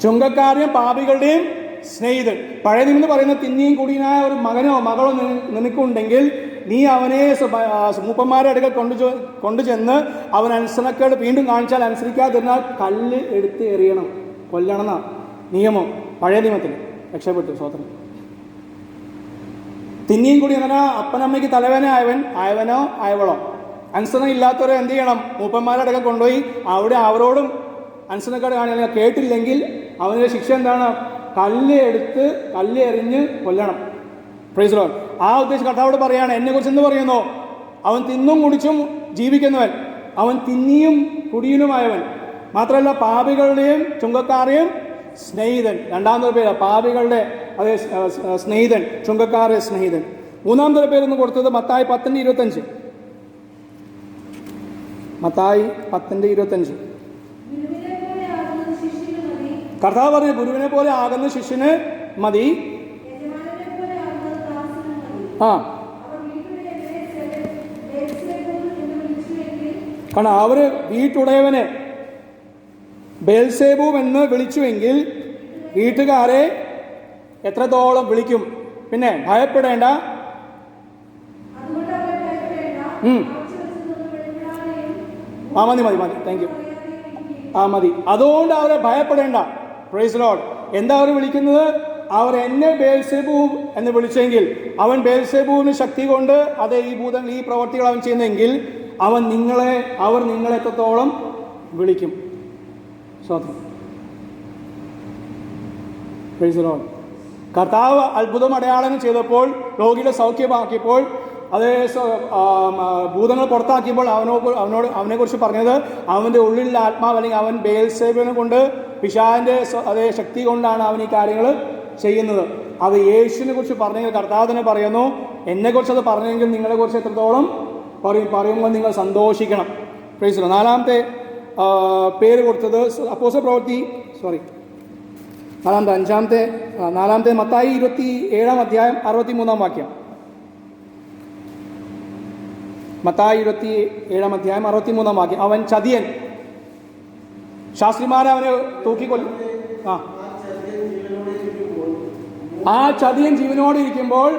ചുങ്കക്കാരുടെയും പാപികളുടെയും സ്നേഹിതൻ. പഴയ നിമിന്ന് പറയുന്ന തിന്നിയും കുടിയനായ ഒരു മകനോ മകളോ നിനക്കുണ്ടെങ്കിൽ നീ അവനെ മൂപ്പന്മാരുടെ അടുക്കൽ കൊണ്ടുചെന്ന് അവൻ അനുസരണക്കേട് വീണ്ടും കാണിച്ചാൽ അനുസരിക്കാതിരുന്നാൽ കല്ല് എടുത്ത് എറിയണം, കൊല്ലണം എന്നാ നിയമം പഴയ നിയമത്തിൽ. രക്ഷപ്പെട്ടു, സ്വതന്ത്രം. തിന്നിയും കൂടി എന്നാൽ അപ്പനമ്മയ്ക്ക് ആയവനോ ആയവളോ അനുസരണം ഇല്ലാത്തവരെ എന്ത് ചെയ്യണം? മൂപ്പന്മാരുടെ അടുക്കൽ കൊണ്ടുപോയി അവിടെ അവരോടും അനുസരണക്കേട് കാണിക്കാൻ കേട്ടില്ലെങ്കിൽ അവൻ്റെ ശിക്ഷ എന്താണ്? കല്ല് എറിഞ്ഞ് കൊല്ലണം. Price the Lord. ആ ഉദ്ദേശം കർത്താവോട് പറയാണ്. എന്നെക്കുറിച്ച് എന്ത് പറയുന്നു? അവൻ തിന്നും കുടിച്ചും ജീവിക്കുന്നവൻ, അവൻ തിന്നിയും കുടിയനുമായവൻ. മാത്രമല്ല പാപികളുടെയും ചുങ്കക്കാരെയും സ്നേഹിതൻ. രണ്ടാമത്തെ പേര് പാപികളുടെ അതേ സ്നേഹിതൻ, ചുങ്കക്കാരെ സ്നേഹിതൻ. മൂന്നാമത്തെ പേരൊന്ന് കൊടുത്തത് മത്തായി 10:25. മത്തായി 10:25. കർത്താവ് പറഞ്ഞു, ഗുരുവിനെ പോലെ ആകുന്ന ശിഷ്യന് മതി. കാരണം അവര് വീട്ടുടയവനെ ബേൽസേബൂം എന്ന് വിളിച്ചുവെങ്കിൽ വീട്ടുകാരെ എത്രത്തോളം വിളിക്കും? പിന്നെ ഭയപ്പെടേണ്ട. മതി താങ്ക് യു. മതി. അതുകൊണ്ട് അവരെ ഭയപ്പെടേണ്ട. Praise Lord. എന്താ അവർ വിളിക്കുന്നത്? അവർ എന്നെ ബേൽസെബൂബ് എന്ന് വിളിച്ചെങ്കിൽ, അവൻ ബേൽസെബൂവിന് ശക്തി കൊണ്ട് അതേ ഈ പ്രവർത്തികൾ അവൻ ചെയ്യുന്നെങ്കിൽ അവർ നിങ്ങളെ എത്രത്തോളം വിളിക്കും? സ്വതന്ത്രം. Praise Lord. കർത്താവ് അത്ഭുതം അടയാളങ്ങൾ ചെയ്തപ്പോൾ, രോഗികളെ സൗഖ്യമാക്കിയപ്പോൾ, അതേ ഭൂതങ്ങൾ പുറത്താക്കിയപ്പോൾ അവനെക്കുറിച്ച് പറഞ്ഞത് അവൻ്റെ ഉള്ളിലുള്ള ആത്മാവ്, അല്ലെങ്കിൽ അവൻ ബേൽസെബൂവിനെ കൊണ്ട്, പിശാചിൻ്റെ അതേ ശക്തി കൊണ്ടാണ് അവൻ ഈ കാര്യങ്ങൾ ചെയ്യുന്നത്. അത് യേശുവിനെ കുറിച്ച് പറഞ്ഞെങ്കിൽ കർത്താവ് തന്നെ പറയുന്നു, എന്നെക്കുറിച്ച് അത് പറഞ്ഞെങ്കിൽ നിങ്ങളെക്കുറിച്ച് എത്രത്തോളം പറയുമ്പോൾ നിങ്ങൾ സന്തോഷിക്കണം. Price the Lord. നാലാമത്തെ പേര് കൊടുത്തത് അപ്പോസ്തല പ്രവൃത്തി നാലാമത്തെ മത്തായി 27-ാം അധ്യായം 63-ാം വാക്യം. മത്തായി 27-ാം അധ്യായം 63-ാം വാക്യം. അവൻ ചതിയൻ. ശാസ്ത്രിമാരെ അവനെ തൂക്കിക്കൊല്ലും. ആ ചതിയൻ ജീവനോടെ ഇരിക്കുമ്പോൾ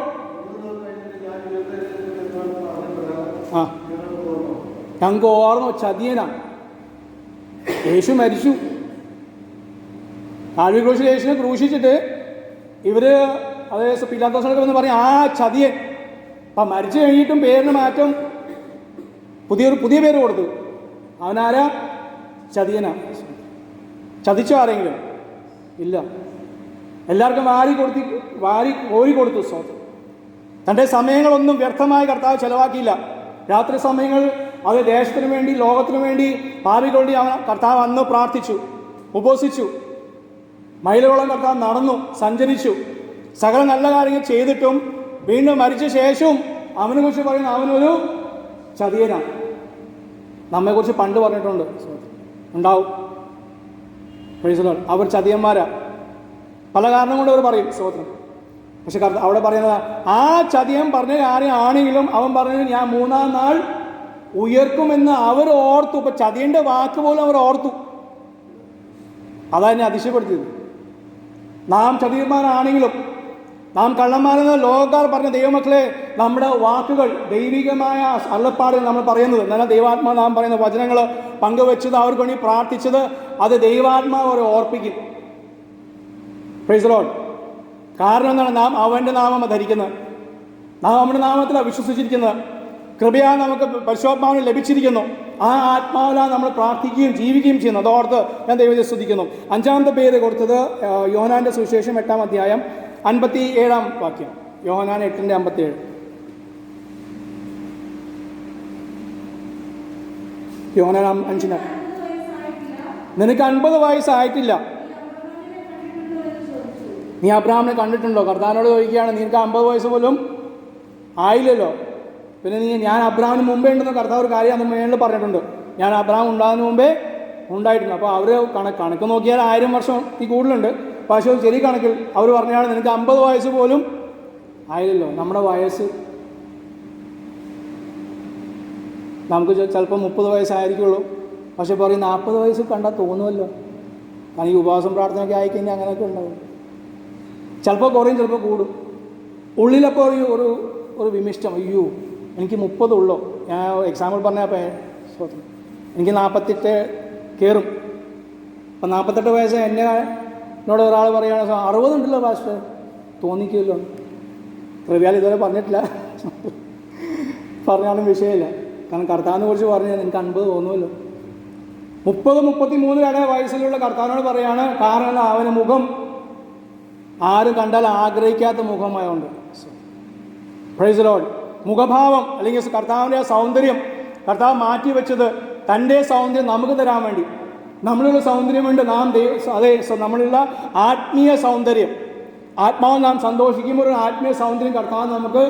ഞങ്ങൾക്ക് ഓർമ്മ ചതിയനാണ്. യേശു മരിച്ചു. കാൽവരി ക്രൂശിൽ യേശുവിനെ ക്രൂശിച്ചിട്ട് ഇവര് അതേ പിലാത്തോസിനൊക്കെ വന്ന് പറയും, ആ ചതിയൻ. അപ്പം മരിച്ചു കഴിഞ്ഞിട്ടും പേരിന് മാറ്റം, പുതിയ പേര് കൊടുത്തു. അവനാരാ? ചതിയനാ. ചതിച്ചോ ആരെങ്കിലും? ഇല്ല. എല്ലാവർക്കും വാരി കൊടുത്തു. സ്വന്തം തൻ്റെ സമയങ്ങളൊന്നും വ്യർത്ഥമായി കർത്താവ് ചെലവാക്കിയില്ല. രാത്രി സമയങ്ങൾ അത് ദേശത്തിനു വേണ്ടി, ലോകത്തിനു വേണ്ടി, പാപികളുടെ കർത്താവ് അന്ന് പ്രാർത്ഥിച്ചു, ഉപവസിച്ചു. മൈലുകളോളം കർത്താവ് നടന്നു, സഞ്ചരിച്ചു. സകല നല്ല കാര്യങ്ങൾ ചെയ്തിട്ടും വീണ്ടും മരിച്ച ശേഷവും അവനെ കുറിച്ച് പറയുന്നത് അവനൊരു ചതിയനാണ്. നമ്മെക്കുറിച്ച് പണ്ട് പറഞ്ഞിട്ടുണ്ട്, ഉണ്ടാവും. Praise the Lord. അവർ ചതിയന്മാരാ, പല കാരണം കൊണ്ട് അവർ പറയും സ്തോത്രം. പക്ഷെ അവിടെ പറയുന്നത് ആ ചതിയൻ പറഞ്ഞ കാര്യം ആണെങ്കിലും അവൻ പറഞ്ഞത് ഞാൻ 3-ാം നാൾ ഉയർക്കുമെന്ന് അവർ ഓർത്തു. ഇപ്പൊ ചതിയന്റെ വാക്ക് പോലും അവർ ഓർത്തു. അതാ എന്നെ അതിശയപ്പെടുത്തിയത്. നാം ചതിയന്മാരാണെങ്കിലും, നാം കള്ളന്മാരെന്ന് ലോകക്കാർ പറഞ്ഞ ദൈവമക്കളെ, നമ്മുടെ വാക്കുകൾ ദൈവികമായ അള്ളപ്പാടുകൾ നമ്മൾ പറയുന്നത്, എന്നാൽ ദൈവാത്മാ നാം പറയുന്ന വചനങ്ങൾ പങ്കുവെച്ചത്, അവർക്ക് വേണ്ടി പ്രാർത്ഥിച്ചത്, അത് ദൈവാത്മാവ് അവരെ ഓർപ്പിക്കും. Price the Lord. കാരണം എന്താണ്? നാം അവൻ്റെ നാമം ധരിക്കുന്നത്, നാം അവൻ്റെ നാമത്തിലാണ് വിശ്വസിച്ചിരിക്കുന്നത്, കൃപയാ നമുക്ക് പരിശുദ്ധാത്മാവിനെ ലഭിച്ചിരിക്കുന്നു. ആ ആത്മാവിലാണ് നമ്മൾ പ്രാർത്ഥിക്കുകയും ജീവിക്കുകയും ചെയ്യുന്നു. അതോർത്ത് ഞാൻ ദൈവത്തെ സ്തുതിക്കുന്നു. 5-ാമത്തെ പേര് കൊടുത്തത് യോഹന്നാന്റെ സുവിശേഷം 8-ാം അധ്യായം 57-ാം വാക്യം. യോഹന്നാൻ 8:57. യോഹന്നാൻ 5: നിനക്ക് 50 വയസ്സായിട്ടില്ല, നീ അബ്രഹാമിനെ കണ്ടിട്ടുണ്ടോ? കർത്താവിനോട് ചോദിക്കുകയാണ്, നിനക്ക് 50 വയസ്സ് പോലും ആയില്ലല്ലോ, പിന്നെ ഞാൻ അബ്രഹാമിന് മുമ്പേ ഉണ്ടെന്ന് കർത്താവ് ഒരു കാര്യം അന്ന് മേളിൽ പറഞ്ഞിട്ടുണ്ട്. ഞാൻ അബ്രഹാം ഉണ്ടാകുന്ന മുമ്പേ ഉണ്ടായിട്ടുണ്ട്. അപ്പോൾ അവർ കണക്ക് നോക്കിയാൽ 1000 വർഷം ഈ കൂടുതലുണ്ട്. പക്ഷേ ചെറിയ കണക്കിൽ അവർ പറഞ്ഞാണ് നിനക്ക് 50 വയസ്സ് പോലും ആയില്ലല്ലോ. നമ്മുടെ വയസ്സ് നമുക്ക് ചിലപ്പോൾ 30 വയസ്സായിരിക്കുള്ളൂ. പക്ഷെ പറയും 40 വയസ്സ് കണ്ടാൽ തോന്നുമല്ലോ. കാരണം ഈ ഉപവാസം പ്രാർത്ഥനയൊക്കെ ആയിക്കഴിഞ്ഞാൽ അങ്ങനെയൊക്കെ ഉണ്ടാവും. ചിലപ്പോൾ കുറയും, ചിലപ്പോൾ കൂടും. ഉള്ളിലപ്പോൾ ഒരു വിമിഷ്ടം, അയ്യോ എനിക്ക് 30 ഉള്ളൂ. ഞാൻ എക്സാമ്പിൾ പറഞ്ഞപ്പോൾ എനിക്ക് 48 കയറും. അപ്പം 48 വയസ്സ് എന്നോട് ഒരാൾ പറയുകയാണ് 60 ഉണ്ടല്ലോ പാസ്റ്റർ, തോന്നിക്കുമല്ലോ. പ്രവ്യാൽ ഇതുവരെ പറഞ്ഞിട്ടില്ല, പറഞ്ഞാലും വിഷയമില്ല. കാരണം കർത്താവിനെ കുറിച്ച് പറഞ്ഞാൽ എനിക്ക് 50 തോന്നുമല്ലോ. 30-33 വയസ്സിലുള്ള കർത്താവിനോട് പറയാണ്. കാരണം അവന് മുഖം ആരും കണ്ടാൽ ആഗ്രഹിക്കാത്ത മുഖമായുണ്ട്. Price the Lord. മുഖഭാവം അല്ലെങ്കിൽ കർത്താവിൻ്റെ സൗന്ദര്യം കർത്താവ് മാറ്റി വെച്ചത് തൻ്റെ സൗന്ദര്യം നമുക്ക് തരാൻ വേണ്ടി. നമ്മളുള്ള സൗന്ദര്യമുണ്ട്, അതേ നമ്മളുള്ള ആത്മീയ സൗന്ദര്യം, ആത്മാവ് നാം സന്തോഷിക്കുമ്പോൾ ഒരു ആത്മീയ സൗന്ദര്യം കർത്താവ് നമുക്ക്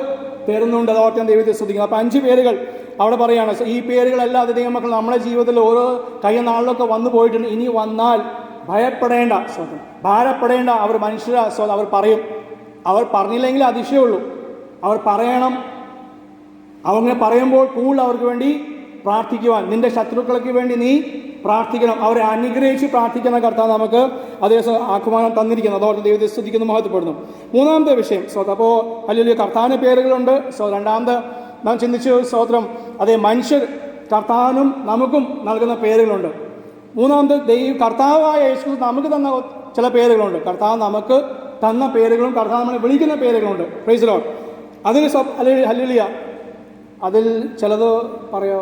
തരുന്നുണ്ട്. അതോർത്ത് ദൈവത്തെ സ്തുതിക്കുന്നു. അപ്പോൾ 5 പേരുകൾ അവിടെ പറയുകയാണ്. ഈ പേരുകളെല്ലാം അത് ദൈവമക്കൾ നമ്മുടെ ജീവിതത്തിൽ ഓരോ കഴിഞ്ഞ നാളിലൊക്കെ വന്നു പോയിട്ടുണ്ട്. ഇനി വന്നാൽ ഭയപ്പെടേണ്ട, ഭാരപ്പെടേണ്ട. അവർ മനുഷ്യരാ, അവർ പറയും. അവർ പറഞ്ഞില്ലെങ്കിൽ അതിശയമുള്ളൂ. അവർ പറയണം. അവങ്ങനെ പറയുമ്പോൾ കൂടുതൽ അവർക്ക് വേണ്ടി പ്രാർത്ഥിക്കുവാൻ, നിന്റെ ശത്രുക്കൾക്ക് വേണ്ടി നീ പ്രാർത്ഥിക്കണം. അവരെ അനുഗ്രഹിച്ച് പ്രാർത്ഥിക്കുന്ന കർത്താവ് നമുക്ക് അതേ ആഹ്വാനം തന്നിരിക്കുന്നു. അതോടെ ദൈവത്തെ സ്തുതിക്കുന്നു, മഹത്വപ്പെടുന്നു. 3-ാമത്തെ വിഷയം അപ്പോൾ വലിയ കർത്താവിന് പേരുകളുണ്ട്. രണ്ടാമത് നാം ചിന്തിച്ചു സ്തോത്രം, അതേ മനുഷ്യർ കർത്താവിനും നമുക്കും നൽകുന്ന പേരുകളുണ്ട്. 3-ാമത് കർത്താവായ യേശു നമുക്ക് തന്ന ചില പേരുകളുണ്ട്. കർത്താവ് നമുക്ക് തന്ന പേരുകളും കർത്താവ് നമ്മളെ വിളിക്കുന്ന പേരുകളുണ്ട്. Price the Lord. അതിൽ ഹല്ലേലൂയ. അതിൽ ചിലത് പറയോ?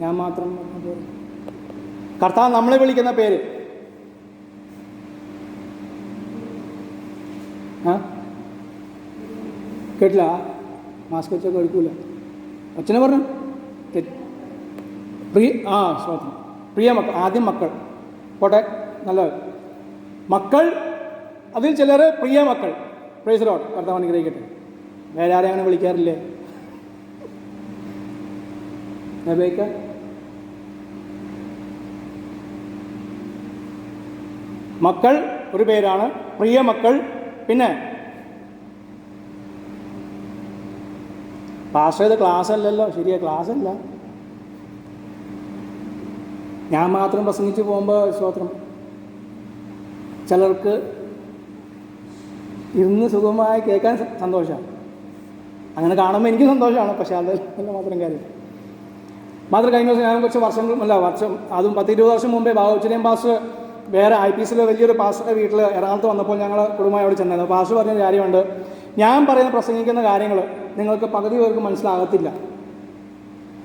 ഞാൻ മാത്രം കർത്താവ് നമ്മളെ വിളിക്കുന്ന പേര് കേട്ടില്ല? മാസ്ക് വെച്ചൊക്കെ എടുക്കൂല. അച്ഛനെ പറഞ്ഞു സ്തോത്രം. പ്രിയ മക്കൾ. ആദ്യം മക്കൾ പോട്ടെ, നല്ലത്. മക്കൾ, അതിൽ ചിലർ പ്രിയ മക്കൾ. Price the Lord. കർത്താവ് അനുഗ്രഹിക്കട്ടെ. വേറെ ആരെയും അങ്ങനെ വിളിക്കാറില്ലേ? മക്കൾ ഒരു പേരാണ്, പ്രിയ മക്കൾ. പിന്നെ പാസ്റ്റർ ഇത് ക്ലാസ് അല്ലല്ലോ. ശരിയാ, ക്ലാസ് അല്ല. ഞാൻ മാത്രം പ്രസംഗിച്ച് പോകുമ്പോൾ സ്തോത്രം ചിലർക്ക് ഇരുന്ന് സുഖമായി കേൾക്കാൻ സന്തോഷമാണ്. അങ്ങനെ കാണുമ്പോൾ എനിക്ക് സന്തോഷമാണ്. പക്ഷെ അതല്ല മാത്രം കാര്യം. മാത്രം കഴിഞ്ഞ ദിവസം ഞാൻ കുറച്ച് വർഷം അതും 10-20 വർഷം മുമ്പേ ബാബുച്ചനെയും പാസ്റ്റർ വേറെ IPCയിലെ വലിയൊരു പാസ്റ്ററുടെ വീട്ടിൽ എറണാകുളത്ത് വന്നപ്പോൾ ഞങ്ങൾ കുടുംബമായി അവിടെ ചെന്നായിരുന്നു. പാസ്റ്റർ പറഞ്ഞൊരു കാര്യമുണ്ട്, ഞാൻ പറയുന്ന പ്രസംഗിക്കുന്ന കാര്യങ്ങൾ നിങ്ങൾക്ക് പകുതി പേർക്ക് മനസ്സിലാകത്തില്ല.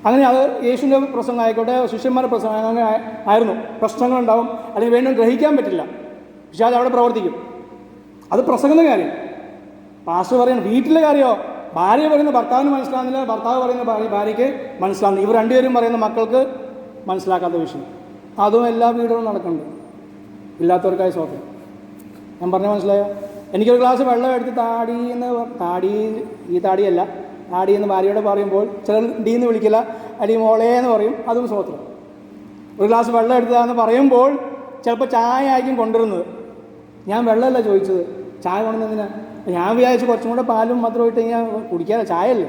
അങ്ങനെ അത് യേശുവിൻ്റെ പ്രസംഗം ആയിക്കോട്ടെ, ശിഷ്യന്മാരുടെ പ്രസംഗം അങ്ങനെ ആയിരുന്നു. പ്രശ്നങ്ങളുണ്ടാവും, അല്ലെങ്കിൽ വീണ്ടും ഗ്രഹിക്കാൻ പറ്റില്ല. പക്ഷെ അത് അവിടെ പ്രവർത്തിക്കും. അത് പ്രസംഗിക്കുന്ന കാര്യം. പാസ്റ്റർ പറയുന്നത് വീട്ടിലെ കാര്യമോ, ഭാര്യ പറയുന്ന ഭർത്താവിന് മനസ്സിലാകുന്നില്ല, ഭർത്താവ് പറയുന്ന ഭാര്യയ്ക്ക് മനസ്സിലാകുന്നില്ല. ഇവർ രണ്ടുപേരും പറയുന്ന മക്കൾക്ക് മനസ്സിലാക്കാത്ത വിഷയം. അതും എല്ലാ വീടുകളും നടക്കുന്നുണ്ട്. ഇല്ലാത്തവർക്കായി സ്തോത്രം. ഞാൻ പറഞ്ഞ മനസ്സിലായോ? എനിക്കൊരു ഗ്ലാസ് വെള്ളം എടുത്ത് താടി ഈ താടിയല്ല, ഡാഡി എന്ന് ഭാര്യയോട് പറയുമ്പോൾ ചിലർ ഡി എന്ന് വിളിക്കില്ല, അല്ലെങ്കിൽ മോളേ എന്ന് പറയും, അതും സ്തോത്രം. ഒരു ഗ്ലാസ് വെള്ളം എടുത്തതാന്ന് പറയുമ്പോൾ ചിലപ്പോൾ ചായ ആയിരിക്കും കൊണ്ടുവരുന്നത്. ഞാൻ വെള്ളമല്ല ചോദിച്ചത്, ചായ കൊണ്ടുവന്നതിനാ. ഞാൻ വിചാരിച്ചു കുറച്ചും കൂടെ പാലും മാത്രം ഇട്ട് കഴിഞ്ഞാൽ കുടിക്കാതെ, ചായയല്ലേ,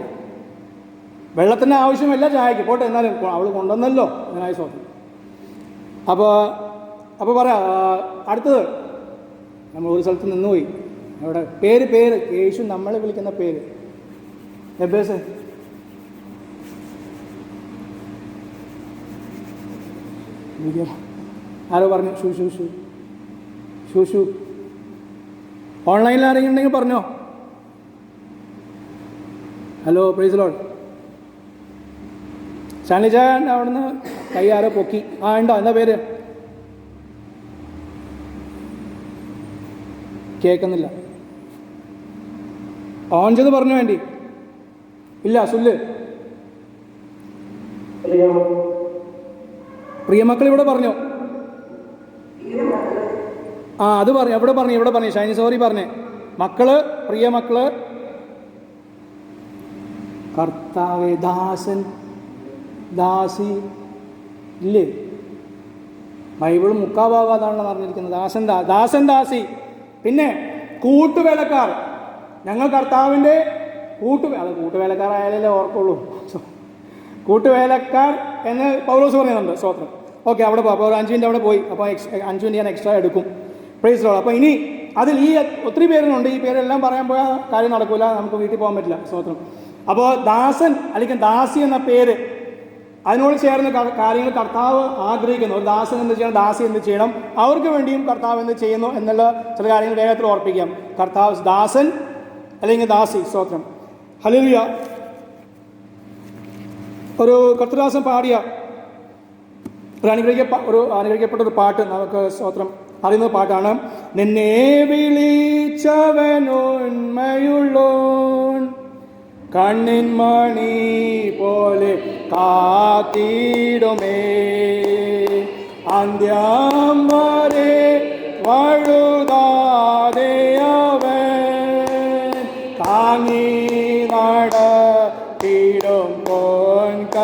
വെള്ളത്തിൻ്റെ ആവശ്യമില്ല ചായക്ക്, പോട്ടെ എന്നാലും അവൾ കൊണ്ടുവന്നല്ലോ, അതിനായ സ്തോത്രം. അപ്പോൾ പറയാം അടുത്തത്. നമ്മൾ ഒരു സ്ഥലത്ത് നിന്നുപോയി, അവിടെ പേര് യേശു നമ്മളെ വിളിക്കുന്ന പേര്. എബേസ് ആരോ പറഞ്ഞു shoe shoe shoe shoe shoe. ഓൺലൈനിൽ ആരെങ്കിലും ഉണ്ടെങ്കിൽ പറഞ്ഞോ. Hello, praise Lord. ഷാനിജാൻ അവിടുന്ന് കൈ ആരോ പൊക്കി. ഉണ്ടോ, എന്താ പേര്? കേൾക്കുന്നില്ല. ഓൺ ചെയ്ത് പറഞ്ഞു വേണ്ടി. ഇല്ല, സുല്ല്. പ്രിയമക്കൾ ഇവിടെ പറഞ്ഞു. അത് പറഞ്ഞു, ഇവിടെ പറഞ്ഞു ഷൈനി സോറി പറഞ്ഞേ. പ്രിയമക്കള് കർത്താവേ, ദാസൻ ദാസി ഇല്ലേ? ബൈബിൾ മുക്കാഭാഗം അതാണല്ലോ പറഞ്ഞിരിക്കുന്നത്. ദാസൻ ദാസി. പിന്നെ കൂട്ടുവേലക്കാർ. ഞങ്ങൾ കർത്താവിൻ്റെ കൂട്ടുവേലക്കാരായാലേ ഓർക്കുള്ളൂ. കൂട്ടുവേലക്കാർ എന്ന് പൗലോസ് പറയുന്നുണ്ട്. സ്തോത്രം. ഓക്കെ, അവിടെ പോകാം. അപ്പോൾ 5 മിനിറ്റ് അവിടെ പോയി. അപ്പോൾ 5 മിനിറ്റ് ഞാൻ എക്സ്ട്രാ എടുക്കും. Praise Lord. അപ്പോൾ ഇനി അതിൽ ഒത്തിരി പേരുണ്ട്. ഈ പേരെല്ലാം പറയാൻ പോയാൽ കാര്യം നടക്കില്ല, നമുക്ക് വീട്ടിൽ പോകാൻ പറ്റില്ല. സ്തോത്രം. അപ്പോൾ ദാസൻ അല്ലെങ്കിൽ ദാസി എന്ന പേര്, അതിനോട് ചേർന്ന് കാര്യങ്ങൾ കർത്താവ് ആഗ്രഹിക്കുന്നു. ഒരു ദാസൻ എന്ത് ചെയ്യണം, ദാസി എന്ത് ചെയ്യണം, അവർക്ക് വേണ്ടിയും കർത്താവ് എന്ത് ചെയ്യുന്നു എന്നുള്ള ചില കാര്യങ്ങൾ വേഗത്തിൽ ഓർപ്പിക്കാം. കർത്താവ് ദാസൻ അല്ലെങ്കിൽ ദാസി. സ്തോത്രം. ഹല്ലേലൂയ. ഒരു കർത്തദാസൻ പാടിയ ഒരു അനുഗ്രഹിക്കപ്പെട്ട ഒരു പാട്ട് നമുക്ക് സ്തോത്രം അറിയുന്ന പാട്ടാണ്. നിന്നെ വിളിച്ചവനുണ്മയുള്ളോൻ കണ്ണിൻ മണി പോലെ കാത്തിടുമേ, അന്ത്യം വരെ വഴുതാതെ അവൻ താങ്ങി നടത്തിടും പൊൻകരത്താലേറും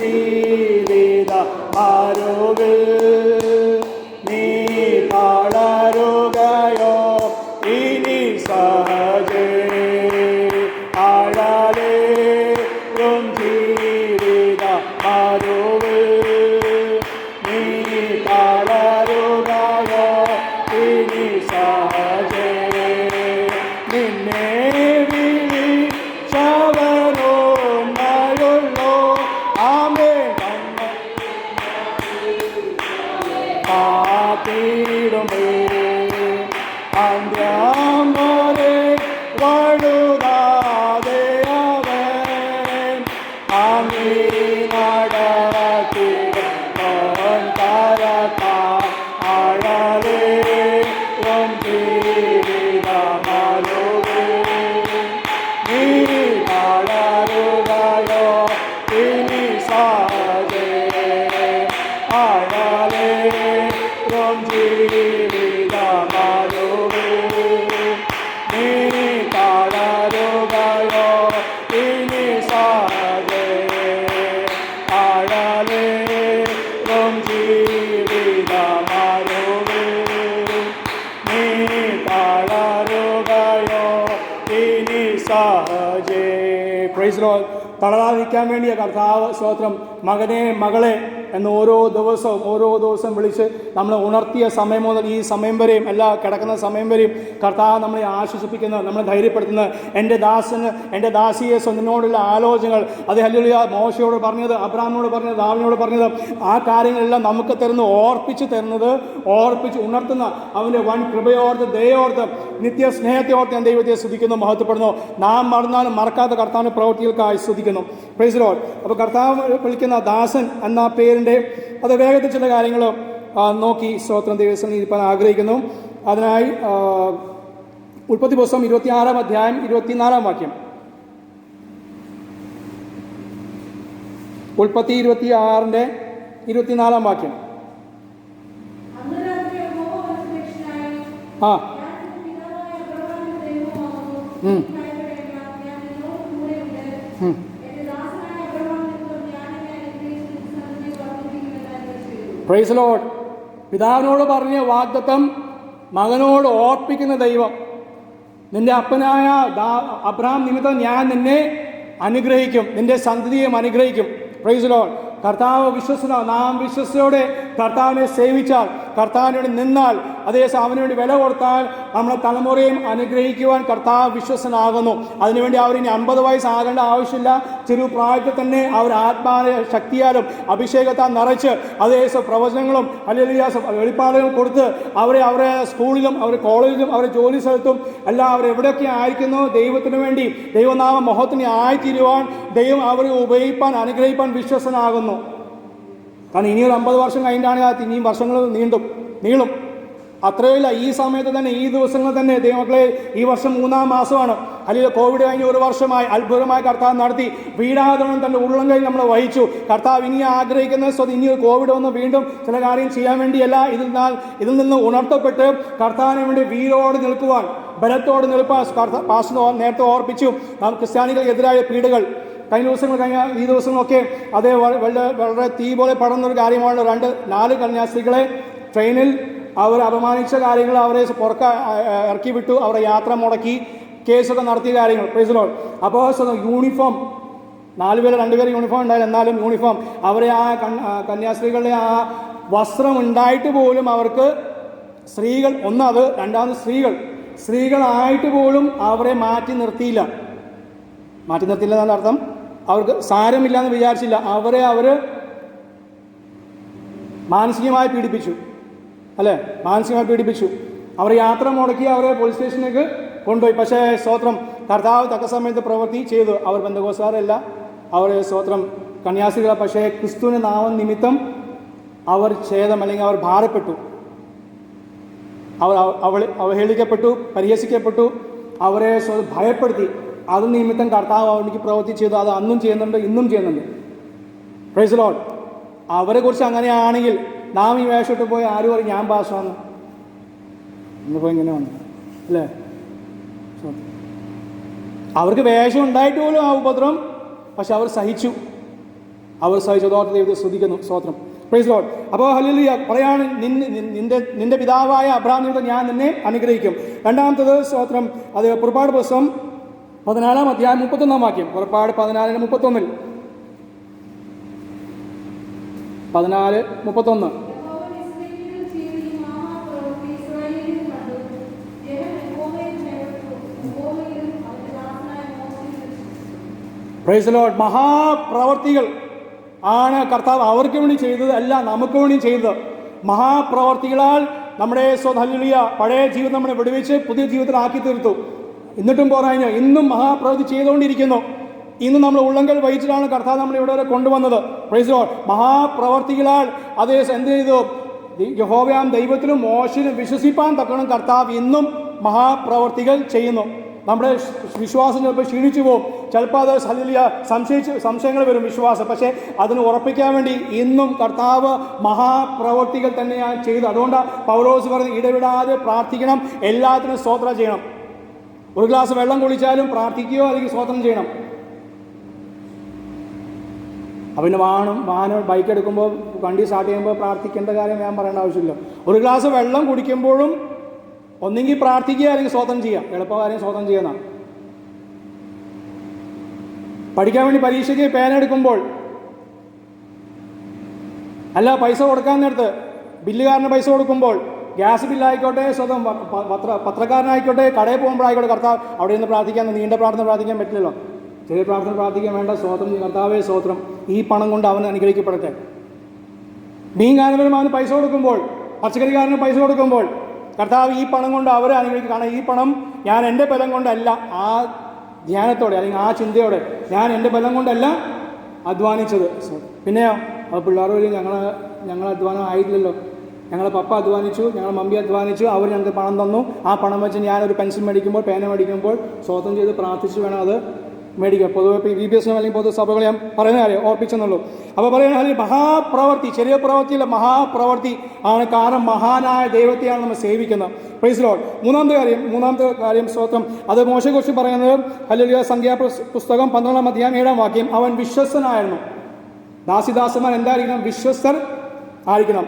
ജീവിത മരുവിൽ നീ തളരുകയോ ഇനി സഹജേ, ആഴലേറും ജീവിത മരുവിൽ നീ തളരുകയോ ഇനി സഹജേ, നിന്നെ വിളിച്ചവനുണ്മയുള്ളോ ആമേൻ കാത്തിടുമേ, അന്ത്യം വരെ വഴുതാതെ അവൻ അങ്ങീ നടത്തിടും പൊൻകരത്താൽ ആഴലേറും ജീവിത മരുവിൽ നീ തളരുകയോ ഇനി സഹജേ, ആഴലേറും ജീവിത മരുവിൽ നീ തളരുകയോ ഇനി സഹജേ, ആഴലേറും ജീവിത മരുവിൽ നീ തളരുകയോ ഇനി സഹജേ. Praise Lord. തളരാതിരിക്കാൻ വേണ്ടിയ കർത്താവ് സ്തോത്രം മകനെ മകളെ എന്ന് ഓരോ ദിവസവും വിളിച്ച് നമ്മളെ ഉണർത്തിയ സമയം മുതൽ ഈ സമയം വരെയും കിടക്കുന്ന സമയം വരെയും കർത്താവ് നമ്മളെ ആശ്വസിപ്പിക്കുന്നത്, നമ്മളെ ധൈര്യപ്പെടുത്തുന്നത്. എൻ്റെ ദാസന് എൻ്റെ ദാസിയെ സ്വന്തനോടുള്ള ആലോചനകൾ, അത് ഹല്ലേലൂയ മോശയോട് പറഞ്ഞത്, അബ്രാമിനോട് പറഞ്ഞത്, ദാവീദിനോട് പറഞ്ഞത്, ആ കാര്യങ്ങളെല്ലാം നമുക്ക് ഓർപ്പിച്ച് ഉണർത്തുന്ന അവൻ്റെ വൻ കൃപയോർത്ത് ദയോർത്ത് നിത്യ സ്നേഹത്തെ ഓർത്ത് ഞാൻ ദൈവത്തെ സ്തുതിക്കുന്നു, മഹത്വപ്പെടുന്നു. നാം മറന്നാലും മറക്കാത്ത കർത്താവിൻ്റെ പ്രവൃത്തികൾക്കായി സ്തുതിക്കുന്നു. Praise Lord. അപ്പോൾ കർത്താവ് വിളിക്കുന്ന ദാസൻ എന്ന പേരിൻ്റെ അത് വേഗത്തിൽ ചില കാര്യങ്ങൾ നോക്കി സ്തോത്രം ദൈവം ഇരിക്കാൻ ആഗ്രഹിക്കുന്നു. അതിനായി ഉൽപ്പത്തി പുസ്തകം 26-ാം അധ്യായം 24-ാം വാക്യം. ഉൽപ്പത്തി 26-ന്റെ 24-ാം വാക്യം. Praise Lord. പിതാവിനോട് പറഞ്ഞ വാഗ്ദത്തം മകനോട് ഓർപ്പിക്കുന്ന ദൈവം. നിന്റെ അപ്പനായ അബ്രഹാം നിമിത്തം ഞാൻ നിന്നെ അനുഗ്രഹിക്കും, നിന്റെ സന്തതിയെ അനുഗ്രഹിക്കും. Praise Lord. കർത്താവ് നാം വിശ്വസയോടെ കർത്താവിനെ സേവിച്ചാൽ, കർത്താവിനോട് നിന്നാൽ, അതേസമയം അവന് വേണ്ടി വില കൊടുത്താൽ നമ്മളെ തലമുറയും അനുഗ്രഹിക്കുവാൻ കർത്താവ് വിശ്വസനാകുന്നു. അതിനുവേണ്ടി അവരിനി 50 വയസ്സാകേണ്ട ആവശ്യമില്ല. ചെറുപ്രായത്തിൽ തന്നെ അവർ ആത്മാവിന്റെ ശക്തിയാലും അഭിഷേകത്താൽ നിറച്ച് അതേസമയം പ്രവചനങ്ങളും അല്ലെങ്കിൽ വെളിപ്പാടുകളും കൊടുത്ത് അവരെ സ്കൂളിലും അവരെ കോളേജിലും അവരെ ജോലി സ്ഥലത്തും എല്ലാം അവരെവിടെയൊക്കെ ആയിരിക്കുന്നു ദൈവത്തിന് വേണ്ടി ദൈവനാമ മഹത്വത്തിന് ആയിത്തീരുവാൻ ദൈവം അവരെ ഉപയോഗിപ്പാൻ അനുഗ്രഹിപ്പാൻ വിശ്വസനാകുന്നു. കാരണം ഇനിയൊരു 50 വർഷം കഴിഞ്ഞിട്ടാണ് ഇനിയും വർഷങ്ങൾ നീളും. അത്രയില്ല. ഈ സമയത്ത് തന്നെ, ഈ ദിവസങ്ങൾ തന്നെ ദൈവമക്കളെ, ഈ വർഷം 3-ാം മാസമാണ്. അല്ലെങ്കിൽ കോവിഡ് കഴിഞ്ഞ് 1 വർഷമായി അത്ഭുതമായി കർത്താവ് നടത്തി. വീടാതോണം തൻ്റെ ഉള്ളം കൈ നമ്മളെ വഹിച്ചു. കർത്താവ് ഇനി ആഗ്രഹിക്കുന്ന ഇനി കോവിഡ് വന്ന് വീണ്ടും ചില കാര്യം ചെയ്യാൻ വേണ്ടിയല്ല, ഇതിൽ നിന്ന് ഉണർത്തപ്പെട്ട് കർത്താവിന് വേണ്ടി വീരോട് നിൽക്കുവാൻ, ബലത്തോട് നിൽപ്പാൻ പാസ്റ്റർ നേരത്തെ ഓർപ്പിച്ചു. നാം ക്രിസ്ത്യാനികൾക്കെതിരായ പീഡകൾ ഈ ദിവസങ്ങളൊക്കെ അതേ വളരെ തീ പോലെ പടർന്നൊരു കാര്യമാണ്. 4 കന്യാസ്ത്രീകളെ ട്രെയിനിൽ അവർ അപമാനിച്ച കാര്യങ്ങൾ അവരെ ഇറക്കി വിട്ടു, അവരെ യാത്ര മുടക്കി, കേസൊക്കെ നടത്തിയ കാര്യങ്ങൾ. Price Lord. അപ്പോൾ യൂണിഫോം 4 പേര് 2 പേര് യൂണിഫോം ഉണ്ടായാലും എന്നാലും യൂണിഫോം അവരെ കന്യാസ്ത്രീകളുടെ ആ വസ്ത്രം ഉണ്ടായിട്ട് പോലും അവർക്ക് സ്ത്രീകൾ ഒന്നത്, രണ്ടാമത് സ്ത്രീകളായിട്ട് പോലും അവരെ മാറ്റി നിർത്തിയില്ല എന്നാണ് അർത്ഥം. അവർക്ക് സാരമില്ല എന്ന് വിചാരിച്ചില്ല. അവർ മാനസികമായി പീഡിപ്പിച്ചു. അവർ യാത്ര മുടക്കി അവരെ പോലീസ് സ്റ്റേഷനിലേക്ക് കൊണ്ടുപോയി. പക്ഷേ സ്തോത്രം, കർത്താവ് തക്ക സമയത്ത് പ്രവൃത്തി ചെയ്തു. അവർ ബന്ധുക്കോസുകാരല്ല, അവർ സ്തോത്രം കന്യാസ്ത്രീകളെ. പക്ഷേ ക്രിസ്തുവിന്റെ നാമം നിമിത്തം അവർ അല്ലെങ്കിൽ അവർ ഭാരപ്പെട്ടു, അവർ അവഹേളിക്കപ്പെട്ടു, പരിഹസിക്കപ്പെട്ടു, അവരെ ഭയപ്പെടുത്തി. അത് നിമിത്തം കർത്താവ് അവർക്ക് പ്രവൃത്തി ചെയ്തു. അത് അന്നും ചെയ്യുന്നുണ്ട്, ഇന്നും ചെയ്യുന്നുണ്ട്. Praise Lord. അവരെ കുറിച്ച് അങ്ങനെയാണെങ്കിൽ നാം ഈ വേഷമിട്ട് പോയി ആരും പറയും ഞാൻ പാസ്സാന്ന് ഇന്നിപ്പോൾ ഇങ്ങനെ വന്നു അല്ലേ? അവർക്ക് വേഷം ഉണ്ടായിട്ട് പോലും ആ ഉപദ്രവം, പക്ഷെ അവർ സഹിച്ചു. അതോർത്ത് ദൈവത്തെ സ്തുതിക്കുന്നു. സ്തോത്രം. Praise Lord. അപ്പോൾ ഹല്ലേലൂയ പറയാണ്, നിന്റെ പിതാവായ അബ്രഹാം നിമിത്തം ഞാൻ നിന്നെ അനുഗ്രഹിക്കും. രണ്ടാമത്തത് സ്തോത്രം, അത് പുറപ്പാട് പുസ്തകം 14-ാം അധ്യായം 31-ാം വാക്യം. പുറപ്പാട് 14:31. 14:31. Praise Lord. മഹാപ്രവർത്തികൾ ആണ് കർത്താവ് അവർക്ക് വേണ്ടി ചെയ്തത്, അല്ല നമുക്ക് വേണ്ടി ചെയ്തത്. മഹാപ്രവർത്തികളാൽ നമ്മുടെ ഹല്ലേലൂയ പഴയ ജീവിതം നമ്മളെ വിടുവിച്ച് പുതിയ ജീവിതത്തിലാക്കി തീർത്തു. എന്നിട്ടും പോരാഞ്ഞ് ഇന്നും മഹാപ്രവൃത്തി ചെയ്തുകൊണ്ടിരിക്കുന്നു. ഇന്ന് നമ്മൾ ഉള്ളങ്കൽ വഹിച്ചിട്ടാണ് കർത്താവ് നമ്മൾ ഇവിടെ വരെ കൊണ്ടുവന്നത്. Praise Lord. മഹാപ്രവർത്തികളാൽ അതേ എന്ത് ചെയ്തു? യഹോവയാം ദൈവത്തിലും മോശയിലും വിശ്വസിപ്പാൻ തക്കണം കർത്താവ് ഇന്നും മഹാപ്രവർത്തികൾ ചെയ്യുന്നു. നമ്മുടെ വിശ്വാസം ചിലപ്പോൾ ക്ഷീണിച്ചു പോകും, ചിലപ്പോൾ അത് സംശയങ്ങൾ വരും വിശ്വാസം. പക്ഷേ അതിന് ഉറപ്പിക്കാൻ വേണ്ടി ഇന്നും കർത്താവ് മഹാപ്രവർത്തികൾ തന്നെയാണ് ചെയ്തത്. അതുകൊണ്ടാണ് പൗലോസ് പറഞ്ഞ് ഇടവിടാതെ പ്രാർത്ഥിക്കണം, എല്ലാത്തിനും സ്തോത്രം ചെയ്യണം. ഒരു ഗ്ലാസ് വെള്ളം കുടിച്ചാലും പ്രാർത്ഥിക്കുകയോ അല്ലെങ്കിൽ സ്തോത്രം ചെയ്യണം. പിന്നെ ബൈക്ക് എടുക്കുമ്പോൾ വണ്ടി സ്റ്റാർട്ട് ചെയ്യുമ്പോൾ പ്രാർത്ഥിക്കേണ്ട കാര്യം ഞാൻ പറയേണ്ട ആവശ്യമില്ല. ഒരു ഗ്ലാസ് വെള്ളം കുടിക്കുമ്പോഴും ഒന്നെങ്കിൽ പ്രാർത്ഥിക്കുക അല്ലെങ്കിൽ സ്തോത്രം ചെയ്യാം. എളുപ്പകാര്യം സ്തോത്രം ചെയ്യുന്നതാണ്. പഠിക്കാൻ വേണ്ടി പരീക്ഷയ്ക്ക് പേന എടുക്കുമ്പോൾ അല്ല, പൈസ കൊടുക്കാൻ നേരത്ത് ബില്ലുകാരന് പൈസ കൊടുക്കുമ്പോൾ, ഗ്യാസ് ബില്ലായിക്കോട്ടെ, സ്വന്തം പത്രക്കാരനായിക്കോട്ടെ, കടയിൽ പോകുമ്പോഴായിക്കോട്ടെ, കർത്താവ് അവിടെ നിന്ന് പ്രാർത്ഥിക്കാൻ, നീണ്ട പ്രാർത്ഥന പ്രാർത്ഥിക്കാൻ പറ്റില്ലല്ലോ. ചെറിയ പ്രാർത്ഥന പ്രാർത്ഥിക്കാൻ വേണ്ട. സ്തോത്രം, കർത്താവേ സ്തോത്രം, ഈ പണം കൊണ്ട് അവന് അനുഗ്രഹിക്കപ്പെടട്ടെ. മീൻകാരനും അവന് പൈസ കൊടുക്കുമ്പോൾ, പച്ചക്കറിക്കാരന് പൈസ കൊടുക്കുമ്പോൾ, കർത്താവ് ഈ പണം കൊണ്ട് അവരെ അനുഗ്രഹിക്കും. കാരണം ഈ പണം ഞാൻ എൻ്റെ ബലം കൊണ്ടല്ല, ആ ധ്യാനത്തോടെ അല്ലെങ്കിൽ ആ ചിന്തയോടെ, ഞാൻ എൻ്റെ ബലം കൊണ്ടല്ല അധ്വാനിച്ചത്. പിന്നെയോ പിള്ളേർ വഴി ഞങ്ങൾ അധ്വാനം ആയിട്ടില്ലല്ലോ. ഞങ്ങളെ പപ്പ അധ്വാനിച്ചു, ഞങ്ങൾ മമ്മി അധ്വാനിച്ചു, അവർ ഞങ്ങൾക്ക് പണം തന്നു. ആ പണം വെച്ച് ഞാനൊരു പെൻസിൽ മേടിക്കുമ്പോൾ, പേന മേടിക്കുമ്പോൾ സ്തോത്രം ചെയ്ത് പ്രാർത്ഥിച്ച് വേണം അത് മേടിക്കുക. പൊതുവെ VBS അല്ലെങ്കിൽ പൊതുസഭകൾ ഞാൻ പറയുന്ന കാര്യം ഓർപ്പിച്ചെന്നുള്ളൂ. അപ്പോൾ പറയുന്ന മഹാപ്രവൃത്തി, ചെറിയ പ്രവൃത്തിയില്ല, മഹാപ്രവൃത്തി ആണ്. കാരണം മഹാനായ ദൈവത്തെയാണ് നമ്മൾ സേവിക്കുന്നത്. Praise Lord. മൂന്നാമത്തെ കാര്യം സ്തോത്രം, അത് മോശയെക്കുറിച്ച് പറയുന്നത് ഹല്ലേലൂയ, സംഖ്യാപുസ്തകം 12-ാം അധ്യായം 7-ാം വാക്യം. അവൻ വിശ്വസ്തനായിരുന്നു. ദാസിദാസന്മാർ എന്തായിരിക്കണം? വിശ്വസ്തർ ആയിരിക്കണം.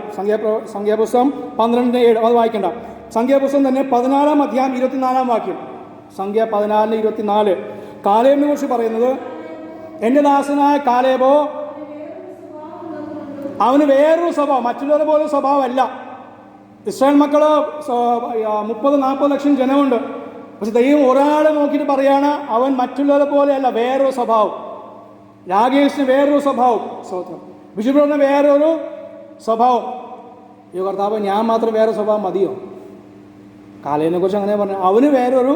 സംഖ്യാപുസ്തകം 12:7 അത് വായിക്കണ്ട. സംഖ്യാപുസ്തകം തന്നെ 14-ാം അധ്യായം 24-ാം വാക്യം. സംഖ്യ 14:24 കാലേബിനെ കുറിച്ച് പറയുന്നത്, എൻ്റെ ദാസനായ കാലേബോ അവന് വേറൊരു സ്വഭാവം, മറ്റുള്ളവരെ പോലെ സ്വഭാവമല്ല. ഇസ്രായേൽ മക്കൾ 30-40 ലക്ഷം ജനമുണ്ട്. പക്ഷെ ദൈവം ഒരാളെ നോക്കിയിട്ട് പറയാണ്, അവൻ മറ്റുള്ളവരെ പോലെയല്ല, വേറൊരു സ്വഭാവം. രാകേഷിന് വേറൊരു സ്വഭാവം, സ്തോത്രം. ബിഷുബ്രദറിന് വേറൊരു സ്വഭാവം. ഈ കർത്താവ് ഞാൻ മാത്രം വേറെ സ്വഭാവം മതിയോ? കാലേനെ കുറിച്ച് അങ്ങനെ പറഞ്ഞു, അവന് വേറൊരു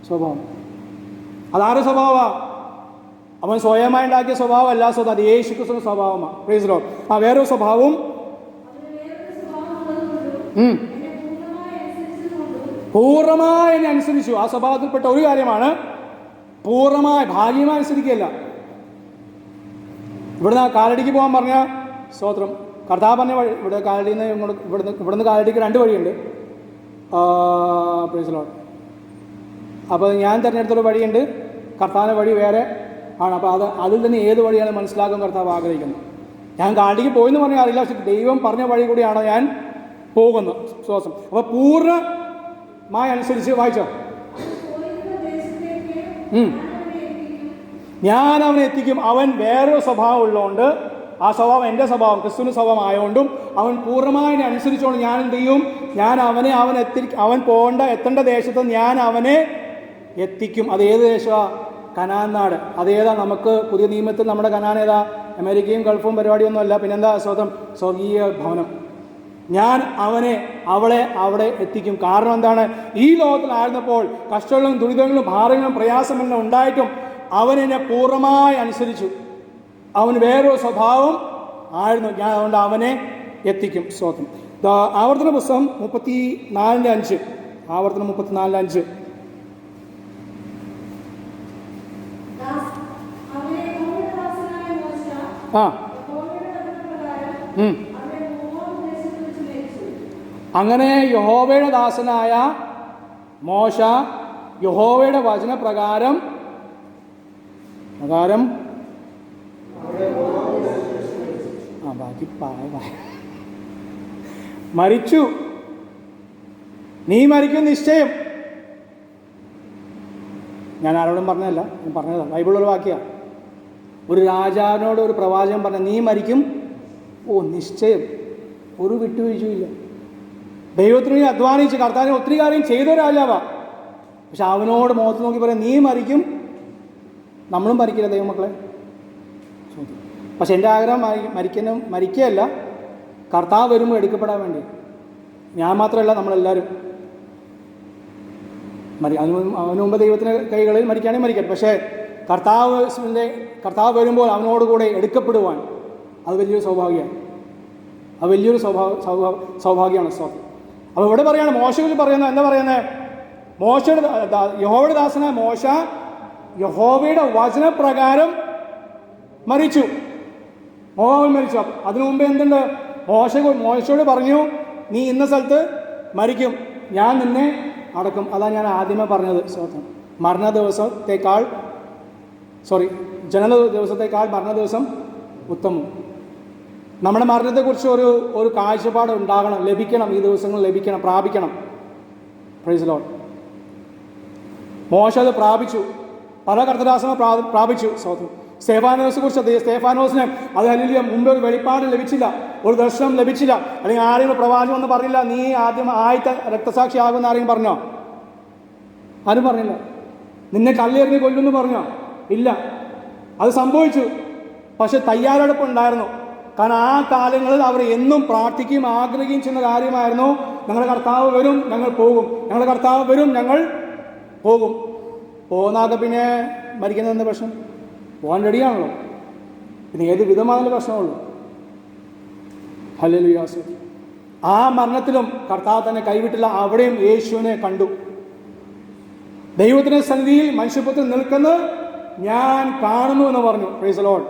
സ്വഭാവം. അതാരുടെ സ്വഭാവമാണ്? അവൻ സ്വയമായി ഉണ്ടാക്കിയ സ്വഭാവമല്ല, സ്വന്തം അത് യേശു ക്രിസ്തുവിന്റെ സ്വഭാവമാണ്. Praise Lord. ആ വേറൊരു സ്വഭാവവും പൂർണ്ണമായി എന്നെ അനുസരിച്ചു. ആ സ്വഭാവത്തിൽപ്പെട്ട ഒരു കാര്യമാണ് പൂർണ്ണമായി, ഭാഗ്യമായി അനുസരിക്കുകയല്ല. ഇവിടുന്ന് കാലടിക്ക് പോകാൻ പറഞ്ഞ സ്തോത്രം, കർത്താവ് പറഞ്ഞ വഴി, ഇവിടെ കാലടിയിൽ നിന്ന് ഇവിടുന്ന് കാലടിക്ക് 2 വഴിയുണ്ട്. Praise Lord. അപ്പോൾ ഞാൻ തിരഞ്ഞെടുത്തൊരു വഴിയുണ്ട്, കർത്താവിൻ്റെ വഴി വേറെ ആണ്. അപ്പോൾ അതിൽ തന്നെ ഏത് വഴിയാണ് മനസ്സിലാക്കാൻ കർത്താവ് ആഗ്രഹിക്കുന്നത്. ഞാൻ കാലടിക്ക് പോയെന്ന് പറഞ്ഞാൽ അറിയില്ല, പക്ഷെ ദൈവം പറഞ്ഞ വഴി കൂടിയാണോ ഞാൻ പോകുന്നത്. ശ്വാസം. അപ്പോൾ പൂർണ്ണമായി അനുസരിച്ച് വായിച്ചോ. ഞാൻ അവനെ എത്തിക്കും. അവൻ വേറൊരു സ്വഭാവം ഉള്ളതുകൊണ്ട്, ആ സ്വഭാവം എൻ്റെ സ്വഭാവം, ക്രിസ്തുവിൻ്റെ സ്വഭാവം ആയതുകൊണ്ടും അവൻ പൂർണ്ണമായി അനുസരിച്ചുകൊണ്ട് ഞാൻ എന്ത് ചെയ്യും? ഞാൻ അവൻ എത്തേണ്ട ദേശത്ത് ഞാൻ അവനെ എത്തിക്കും. അത് ഏത് ദേശമാണ്? കനാൻ നാട്. അതേതാ? നമുക്ക് പുതിയ നിയമത്തിൽ നമ്മുടെ കനാൻ ഏതാ? അമേരിക്കയും ഗൾഫും പരിപാടിയൊന്നും അല്ല. പിന്നെന്താ? സ്വർഗീയ ഭവനം. ഞാൻ അവളെ അവിടെ എത്തിക്കും. കാരണം എന്താണ്? ഈ ലോകത്തിലായിരുന്നപ്പോൾ കഷ്ടങ്ങളും ദുരിതങ്ങളും ഭാരങ്ങളും പ്രയാസമെല്ലാം ഉണ്ടായിട്ടും അവൻ എന്നെ പൂർണ്ണമായി അനുസരിച്ചു. അവന് വേറൊരു സ്വഭാവം ആയിരുന്നു. ഞാൻ അതുകൊണ്ട് അവനെ എത്തിക്കും. സ്തോത്രം. ആവർത്തന പുസ്തകം 34:5. ആവർത്തനം 34:5. അങ്ങനെ യഹോവയുടെ ദാസനായ മോശ യഹോവയുടെ വചനപ്രകാരം മരിച്ചു. നീ മരിക്കും നിശ്ചയം. ഞാൻ ആരോടും പറഞ്ഞതല്ല, ഞാൻ പറഞ്ഞതാണ്, ബൈബിളിലുള്ള വാക്യമാണ്. ഒരു രാജാവിനോട് ഒരു പ്രവാചകൻ പറഞ്ഞ, നീ മരിക്കും. നിശ്ചയം. ഒരു വിട്ടുവീഴ്ചയില്ല. ദൈവത്തിന് അധ്വാനിച്ച് കർത്താവിന് ഒത്തിരി കാര്യം ചെയ്ത രാജാവാ. പക്ഷെ അവനോട് മുഖത്ത് നോക്കി പറയാം, നീ മരിക്കും. നമ്മളും മരിക്കില്ല ദൈവമക്കളെ. പക്ഷെ എൻ്റെ ആഗ്രഹം മരിക്കുകയല്ല, കർത്താവ് വരുമ്പോൾ എടുക്കപ്പെടാൻ വേണ്ടി. ഞാൻ മാത്രമല്ല, നമ്മളെല്ലാവരും അവന് മുമ്പ് ദൈവത്തിൻ്റെ കൈകളിൽ മരിക്കുകയാണെങ്കിൽ മരിക്കട്ടെ. പക്ഷേ കർത്താവ് വരുമ്പോൾ അവനോടുകൂടെ എടുക്കപ്പെടുവാൻ അത് വലിയൊരു സൗഭാഗ്യമാണ്. അത് വലിയൊരു സൗഭാഗ്യമാണ്. സ്തോത്രം. അപ്പോൾ ഇവിടെ പറയാണ്, മോശയിൽ പറയുന്നത് എന്താ പറയുന്നത്? യഹോവയുടെ ദാസനായ മോശ യഹോവയുടെ വചനപ്രകാരം മരിച്ചു. മരിച്ചു. അതിനു മുമ്പ് എന്തുണ്ട്? മോശയോട് പറഞ്ഞു, നീ ഇന്ന സ്ഥലത്ത് മരിക്കും, ഞാൻ നിന്നെ അടക്കും. അതാണ് ഞാൻ ആദ്യമേ പറഞ്ഞത്. സ്തോത്രം. ജനന ദിവസത്തേക്കാൾ മരണ ദിവസം ഉത്തമം. നമ്മുടെ മരണത്തെക്കുറിച്ച് ഒരു കാഴ്ചപ്പാട് ഉണ്ടാകണം, ലഭിക്കണം. ഈ ദിവസങ്ങൾ ലഭിക്കണം, പ്രാപിക്കണം. Praise Lord. മോശ അത് പ്രാപിച്ചു. പല കർത്തദാസന്മാർ പ്രാപിച്ചു. സ്തോത്രം. സ്തേഫാനോസിനെ കുറിച്ച്, സ്തേഫാനോസിന് അത് അല്ലെങ്കിൽ മുമ്പ് ഒരു വെളിപ്പാട് ലഭിച്ചില്ല, ഒരു ദർശനം ലഭിച്ചില്ല, അല്ലെങ്കിൽ ആരെങ്കിലും പ്രവാചകം എന്ന് പറഞ്ഞില്ല, നീ ആദ്യം ആദ്യത്തെ രക്തസാക്ഷി ആകുമെന്ന് ആരെങ്കിലും പറഞ്ഞോ? ആരും പറഞ്ഞില്ല. നിന്നെ കല്ലെറിഞ്ഞ് കൊല്ലുമെന്ന് പറഞ്ഞോ? ഇല്ല. അത് സംഭവിച്ചു. പക്ഷെ തയ്യാറെടുപ്പ് ഉണ്ടായിരുന്നു. കാരണം ആ കാലങ്ങളിൽ അവർ എന്നും പ്രാർത്ഥിക്കുകയും ആഗ്രഹിക്കുകയും ചെയ്യുന്ന കാര്യമായിരുന്നു, ഞങ്ങളുടെ കർത്താവ് വരും, ഞങ്ങൾ പോകും, ഞങ്ങളുടെ കർത്താവ് വരും, ഞങ്ങൾ പോകും. പോകുന്നാക്കെ പിന്നെ മരിക്കുന്നതെന്ന് പ്രശ്നം? പോകാൻ റെഡിയാണല്ലോ. പിന്നെ ഏത് വിധമാണെന്ന് പ്രശ്നമുള്ളൂ. ഹല്ലേലൂയ. ആ മരണത്തിലും കർത്താവ് തന്നെ കൈവിട്ടില്ല. അവിടെയും യേശുവിനെ കണ്ടു. ദൈവത്തിൻ്റെ സന്നിധിയിൽ മനുഷ്യപുത്രൻ നിൽക്കുന്നത് ഞാൻ കാണുന്നു എന്ന് പറഞ്ഞു. Price the Lord.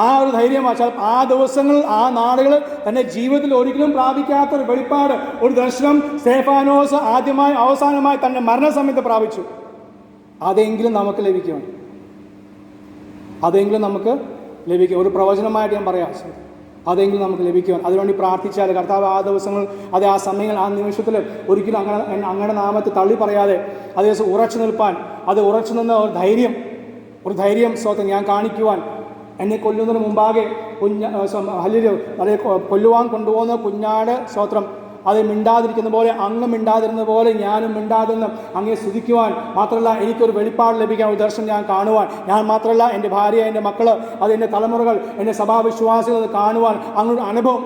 ആ ഒരു ധൈര്യം ആ ദിവസങ്ങൾ, ആ നാളുകൾ തൻ്റെ ജീവിതത്തിൽ ഒരിക്കലും പ്രാപിക്കാത്ത ഒരു വെളിപ്പാട്, ഒരു ദർശനം സ്തെഫാനോസ് ആദ്യമായി അവസാനമായി തൻ്റെ മരണസമയത്ത് പ്രാപിച്ചു. അതെങ്കിലും നമുക്ക് ലഭിക്കണം. അതെങ്കിലും നമുക്ക് ലഭിക്കും. ഒരു പ്രവചനമായിട്ട് ഞാൻ പറയാം, അതെങ്കിലും നമുക്ക് ലഭിക്കുവാൻ അതിനുവേണ്ടി പ്രാർത്ഥിച്ചാൽ കർത്താവ് ആ ദിവസങ്ങൾ, അത് ആ സമയങ്ങൾ, ആ നിമിഷത്തിൽ ഒരിക്കലും അങ്ങനെ നാമത്തെ തള്ളി പറയാതെ അതേ ഉറച്ചു നിൽപ്പാൻ, അത് ഉറച്ചു നിന്ന ഒരു ധൈര്യം സ്വന്തം ഞാൻ കാണിക്കുവാൻ, എന്നെ കൊല്ലുന്നതിന് മുമ്പാകെ അതേ കൊല്ലുവാൻ കൊണ്ടുപോകുന്ന കുഞ്ഞാട് സ്തോത്രം അത് മിണ്ടാതിരിക്കുന്ന പോലെ, അങ്ങ് മിണ്ടാതിരുന്ന പോലെ ഞാനും മിണ്ടാതിരുന്ന് അങ്ങേ സ്തുതിക്കുവാൻ, മാത്രമല്ല എനിക്കൊരു വെളിപ്പാട് ലഭിക്കാൻ, ഒരു ദർശനം ഞാൻ കാണുവാൻ, ഞാൻ മാത്രമല്ല എൻ്റെ ഭാര്യ, എൻ്റെ മക്കൾ, അത് എൻ്റെ തലമുറകൾ, എൻ്റെ സഭാവിശ്വാസികൾ അത് കാണുവാൻ അങ്ങനൊരു അനുഭവം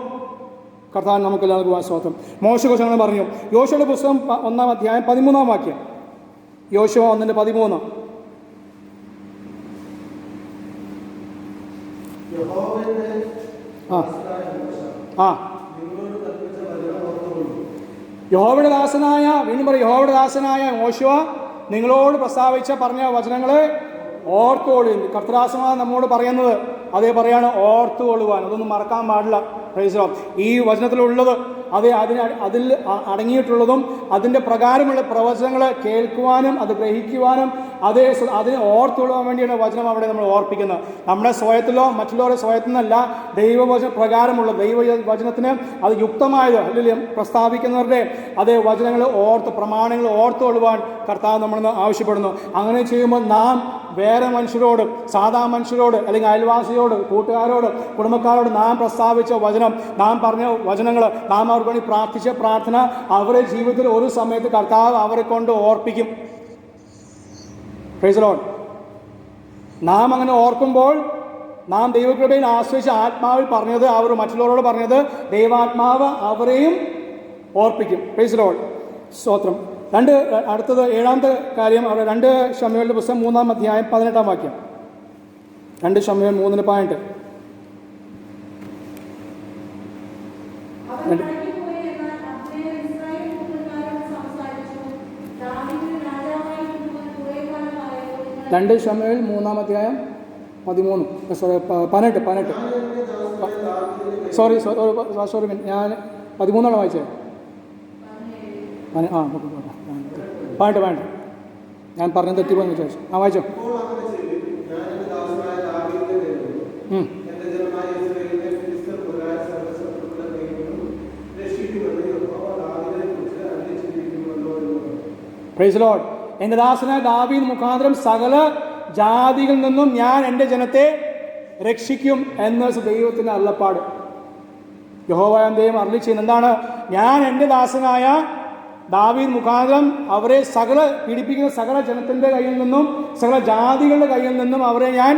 കർത്താൻ നമുക്ക് നൽകുവാൻ സ്തോത്രം. മോശെക്കുറിച്ച് അങ്ങനെ പറഞ്ഞു. യോശുവയുടെ പുസ്തകം 1-ാം അധ്യായം 13-ാം വാക്യം. യോശുവ 1:13. യഹോവയുടെ ദാസനായ, വീണ്ടും പറയും, യഹോവയുടെ ദാസനായ യോശുവ നിങ്ങളോട് പറഞ്ഞ വചനങ്ങളെ ഓർത്തുകൊള്ളുവിൻ. കർത്തൃദാസനാണ് നമ്മോട് പറയുന്നത്, അതേ പറയാണ് ഓർത്തുകൊള്ളുവാൻ. അതൊന്നും മറക്കാൻ പാടില്ല. Price the Lord. ഈ വചനത്തിലുള്ളത് അതിൽ അടങ്ങിയിട്ടുള്ളതും അതിൻ്റെ പ്രകാരമുള്ള പ്രവചനങ്ങൾ കേൾക്കുവാനും അത് ഗ്രഹിക്കുവാനും അതിനെ ഓർത്തുകൊള്ളുവാൻ വേണ്ടിയാണ് വചനം അവിടെ നമ്മൾ ഓർപ്പിക്കുന്നത്. നമ്മുടെ സ്വയത്തിലോ മറ്റുള്ളവരുടെ സ്വയത്തിൽ നിന്നല്ല, ദൈവവചന പ്രകാരമുള്ള ദൈവവചനത്തിന് അത് യുക്തമായത് അല്ലെങ്കിൽ പ്രസ്താവിക്കുന്നവരുടെ അതേ വചനങ്ങൾ പ്രമാണങ്ങൾ ഓർത്തുകൊള്ളുവാൻ കർത്താവ് നമ്മളിന്ന് ആവശ്യപ്പെടുന്നു. അങ്ങനെ ചെയ്യുമ്പോൾ നാം വേറെ മനുഷ്യരോട്, സാധാ മനുഷ്യരോട്, അല്ലെങ്കിൽ അയൽവാസിയോട്, കൂട്ടുകാരോട്, കുടുംബക്കാരോട് നാം പ്രസ്താവിച്ച വചനം, നാം പറഞ്ഞ വചനങ്ങൾ, നാം അവർക്ക് വേണ്ടി പ്രാർത്ഥിച്ച പ്രാർത്ഥന അവരുടെ ജീവിതത്തിൽ ഒരു സമയത്ത് കർത്താവ് അവരെ കൊണ്ട് ഓർപ്പിക്കും. Price the Lord. നാം അങ്ങനെ ഓർക്കുമ്പോൾ നാം ദൈവകൃപയിൽ ആശ്രയിച്ച് ആത്മാവിൽ പറഞ്ഞത് അവർ മറ്റുള്ളവരോട് പറഞ്ഞത് ദൈവാത്മാവ് അവരെയും ഓർപ്പിക്കും. Price the Lord. സ്തോത്രം. അടുത്തത് 7-ാമത്തെ കാര്യം, അവിടെ 2 ശമൂവേലിന്റെ പുസ്തകം 3-ാം അധ്യായം 18-ാം വാക്യം. 2 ശമൂവേൽ 3:18. രണ്ട് ശമൂവേൽ 3-ാം അധ്യായം 18. സോറി ഞാൻ 13 വായിച്ചത്. 18 ഞാൻ പറഞ്ഞ തെറ്റിപ്പോയെന്ന് വിചാരിച്ചു. വായിച്ചോ. Price the Lord. എൻ്റെ ദാസനായ ദാവീദ് മുഖാന്തരം സകല ജാതികളിൽ നിന്നും ഞാൻ എൻ്റെ ജനത്തെ രക്ഷിക്കും എന്ന ദൈവത്തിൻ്റെ അരുളപ്പാട്. യഹോവയായ ദൈവം അരുളി ചെയ്യുന്നത് എന്താണ്? ഞാൻ എൻ്റെ ദാസനായ ദാവീദ് മുഖാന്തരം അവരെ പീഡിപ്പിക്കുന്ന സകല ജനത്തിൻ്റെ കയ്യിൽ നിന്നും, സകല ജാതികളുടെ കയ്യിൽ നിന്നും അവരെ ഞാൻ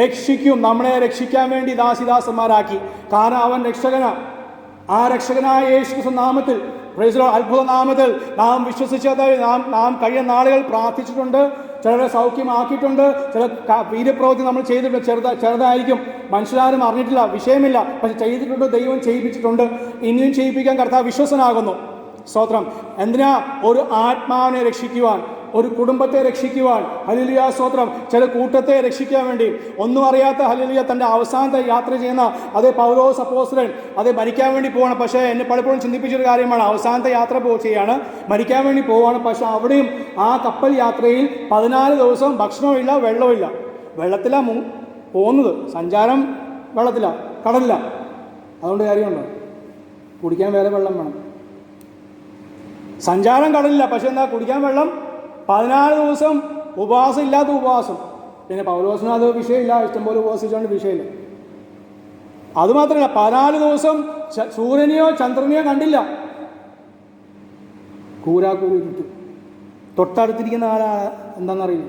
രക്ഷിക്കും. നമ്മളെ രക്ഷിക്കാൻ വേണ്ടി ദാസിദാസന്മാരാക്കി. കാരണം അവൻ രക്ഷകനാണ്. ആ രക്ഷകനായ യേശു നാമത്തിൽ, പ്രൈസ് ദി ലോർഡ്, അത്ഭുത നാമത്തിൽ നാം വിശ്വസിച്ചത്, നാം കഴിഞ്ഞ നാളുകൾ പ്രാർത്ഥിച്ചിട്ടുണ്ട്. ചിലരെ സൗഖ്യമാക്കിയിട്ടുണ്ട്. ചില വീര്യപ്രവൃത്തി നമ്മൾ ചെയ്തിട്ടുണ്ട്. ചെറുതായിരിക്കും, മനുഷ്യരാരും അറിഞ്ഞിട്ടില്ല, വിഷയമില്ല. പക്ഷെ ചെയ്തിട്ടുണ്ട്, ദൈവം ചെയ്യിപ്പിച്ചിട്ടുണ്ട്. ഇനിയും ചെയ്യിപ്പിക്കാൻ കർത്താവ് വിശ്വസനാകുന്നു. സ്തോത്രം. എന്തിനാ? ഒരു ആത്മാവിനെ രക്ഷിക്കുവാൻ, ഒരു കുടുംബത്തെ രക്ഷിക്കുവാൻ. ഹല്ലേലൂയ, സ്തോത്രം. ചില കൂട്ടത്തെ രക്ഷിക്കാൻ വേണ്ടി. ഒന്നും അറിയാത്ത ഹല്ലേലൂയ തൻ്റെ അവസാനത്തെ യാത്ര ചെയ്യുന്ന അതേ പൗലോസ് അപ്പോസ്തലൻ അതേ മരിക്കാൻ വേണ്ടി പോവാണ്. പക്ഷേ എന്നെ പലപ്പോഴും ചിന്തിപ്പിച്ചൊരു കാര്യമാണ്, അവസാനത്തെ യാത്ര ചെയ്യാണ്, മരിക്കാൻ വേണ്ടി പോവാണ്. പക്ഷെ അവിടെയും ആ കപ്പൽ യാത്രയിൽ 14 ദിവസം ഭക്ഷണമില്ല, വെള്ളമില്ല. വെള്ളത്തിലാണ് പോകുന്നത്, സഞ്ചാരം വെള്ളത്തില്ല, കടലില്ല. അതുകൊണ്ട് കാര്യമുണ്ടോ? കുടിക്കാൻ വേറെ വെള്ളം വേണം. സഞ്ചാരം കടലില്ല, പക്ഷെ എന്താ? കുടിക്കാൻ വെള്ളം. 14 ദിവസം ഉപവാസം, ഇല്ലാത്ത ഉപവാസം. പിന്നെ പൗലോസിന് അത് വിഷയമില്ല, ഇഷ്ടംപോലെ ഉപവസിച്ചുകൊണ്ട് വിഷയമില്ല. അതുമാത്രമല്ല, 14 ദിവസം സൂര്യനെയോ ചന്ദ്രനെയോ കണ്ടില്ല. കൂരാക്കൂരി ചുറ്റും. തൊട്ടടുത്തിരിക്കുന്ന ആളാ എന്താണെന്നറിയില്ല.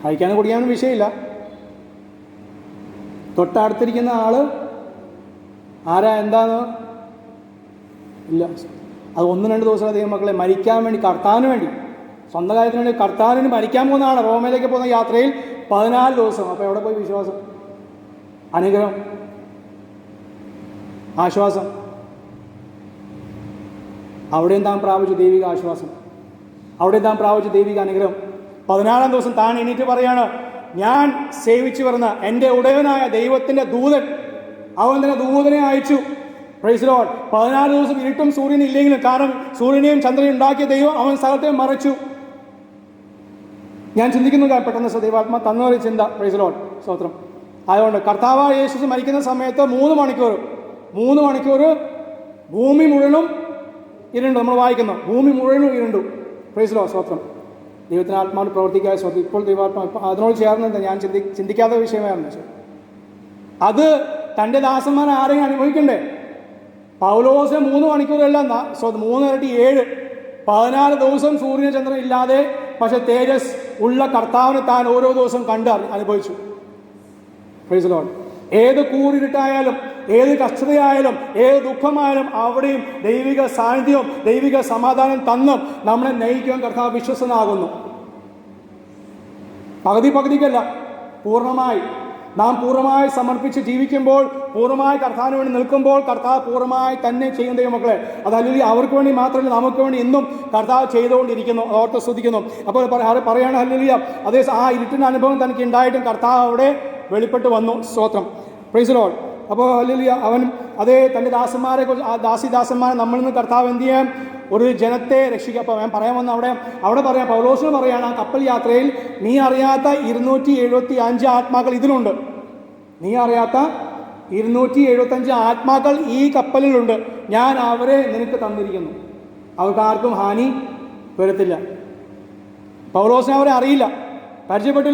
കഴിക്കാനും കുടിക്കാനും വിഷയമില്ല. തൊട്ടടുത്തിരിക്കുന്ന ആള് ആരാ എന്താന്ന് ഇല്ല. അത് 1-2 ദിവസം ദൈവമക്കളെ മരിക്കാൻ വേണ്ടി, കർത്താവിന് വേണ്ടി, സ്വന്തം കാര്യത്തിന് വേണ്ടി കർത്താവിന് മരിക്കാൻ പോകുന്നതാണ്. റോമയിലേക്ക് പോകുന്ന യാത്രയിൽ 14 ദിവസം. അപ്പോൾ എവിടെ പോയി വിശ്വാസം, അനുഗ്രഹം, ആശ്വാസം? അവിടെയും താൻ പ്രാപിച്ചു ദൈവിക ആശ്വാസം. അവിടെ താൻ പ്രാപിച്ച ദൈവിക അനുഗ്രഹം. 14-ാം ദിവസം താൻ എണീറ്റ് പറയാണ്, ഞാൻ സേവിച്ചു വരുന്ന എൻ്റെ ഉടയവനായ ദൈവത്തിൻ്റെ ദൂതൻ, അവൻ തന്നെ ദൂതനെ അയച്ചു. Praise Lord. 14 ദിവസം ഇരുട്ടും സൂര്യൻ ഇല്ലെങ്കിലും, കാരണം സൂര്യനെയും ചന്ദ്രനെയും ഉണ്ടാക്കിയ ദൈവം അവൻ സ്ഥലത്തെ മറച്ചു. ഞാൻ ചിന്തിക്കുന്നു പെട്ടെന്ന് ദൈവാത്മാ തന്നൊരു ചിന്ത. പ്രൈസ് ലോർഡ്, സ്തോത്രം. അതുകൊണ്ട് കർത്താവായ യേശു മരിക്കുന്ന സമയത്ത് 3 മണിക്കൂർ ഭൂമി മുഴുവനും ഇരുണ്ടു. നമ്മൾ വായിക്കുന്നു, ഭൂമി മുഴുവനും ഇരുണ്ടു. പ്രൈസ് ലോർഡ്, സ്തോത്രം. ദൈവത്തിന് ആത്മാവിൽ പ്രവർത്തിക്കാതെ സ്തോത്രം. ഇപ്പോൾ ദൈവാത്മാ അതിനോട് ചേർന്ന് ഞാൻ ചിന്തിക്കാത്ത വിഷയമായിരുന്നു. അത് തൻ്റെ ദാസന്മാർ ആരെയും അനുഭവിക്കണ്ടേ? പൗലോസിന് 3 മണിക്കൂറല്ല, 3 ഇരട്ടി 7, 14 ദിവസം സൂര്യന ചന്ദ്രൻ ഇല്ലാതെ, പക്ഷെ തേജസ് ഉള്ള കർത്താവിനെ താൻ ഓരോ ദിവസം കണ്ട് അനുഭവിച്ചു. Praise Lord. ഏത് കൂരിരുട്ടായാലും, ഏത് കഷ്ടതയായാലും, ഏത് ദുഃഖമായാലും അവിടെയും ദൈവിക സാന്നിധ്യവും ദൈവിക സമാധാനം തന്നും നമ്മളെ നയിക്കുവാൻ കർത്താവ് വിശ്വസനാകുന്നു. പകുതിക്കല്ല, പൂർണ്ണമായി നാം പൂർണ്ണമായി സമർപ്പിച്ച് ജീവിക്കുമ്പോൾ, പൂർണ്ണമായി കർത്താവിന് വേണ്ടി നിൽക്കുമ്പോൾ, കർത്താവ് പൂർണ്ണമായി തന്നെ ചെയ്യുന്ന ദൈവമക്കളെ, അതല്ലെങ്കിൽ അവർക്ക് വേണ്ടി മാത്രമല്ല നമുക്ക് വേണ്ടി ഇന്നും കർത്താവ് ചെയ്തുകൊണ്ടിരിക്കുന്നു. ഓർത്ത് സ്തുതിക്കുന്നു. അപ്പോൾ പറയാണ് ഹല്ലേലൂയ. അതേ ആ ഇരുട്ടിൻ്റെ അനുഭവം തനിക്ക് ഉണ്ടായിട്ടും കർത്താവ് അവിടെ വെളിപ്പെട്ട് വന്നു. സ്തോത്രം. Praise Lord. അപ്പോൾ ഹല്ലേലൂയ. അവൻ അതേ തൻ്റെ ദാസന്മാരെ കുറിച്ച്, ആ ദാസന്മാരെ നമ്മളിൽ നിന്ന് കർത്താവ് എന്ത് ചെയ്യാൻ, ഒരു ജനത്തെ രക്ഷിക്കുക. അപ്പോൾ ഞാൻ പറയാൻ വന്ന അവിടെ പറയാം, പൗലോസിന് പറയാണ്, ആ കപ്പൽ യാത്രയിൽ നീ അറിയാത്ത 275 ആത്മാക്കൾ ഇതിലുണ്ട്. നീ അറിയാത്ത 275 ആത്മാക്കൾ ഈ കപ്പലിലുണ്ട്. ഞാൻ അവരെ നിനക്ക് തന്നിരിക്കുന്നു. അവർക്ക് ആർക്കും ഹാനി വരത്തില്ല. പൗലോസിനെ അവരെ അറിയില്ല, പരിചയപ്പെട്ടില്ല.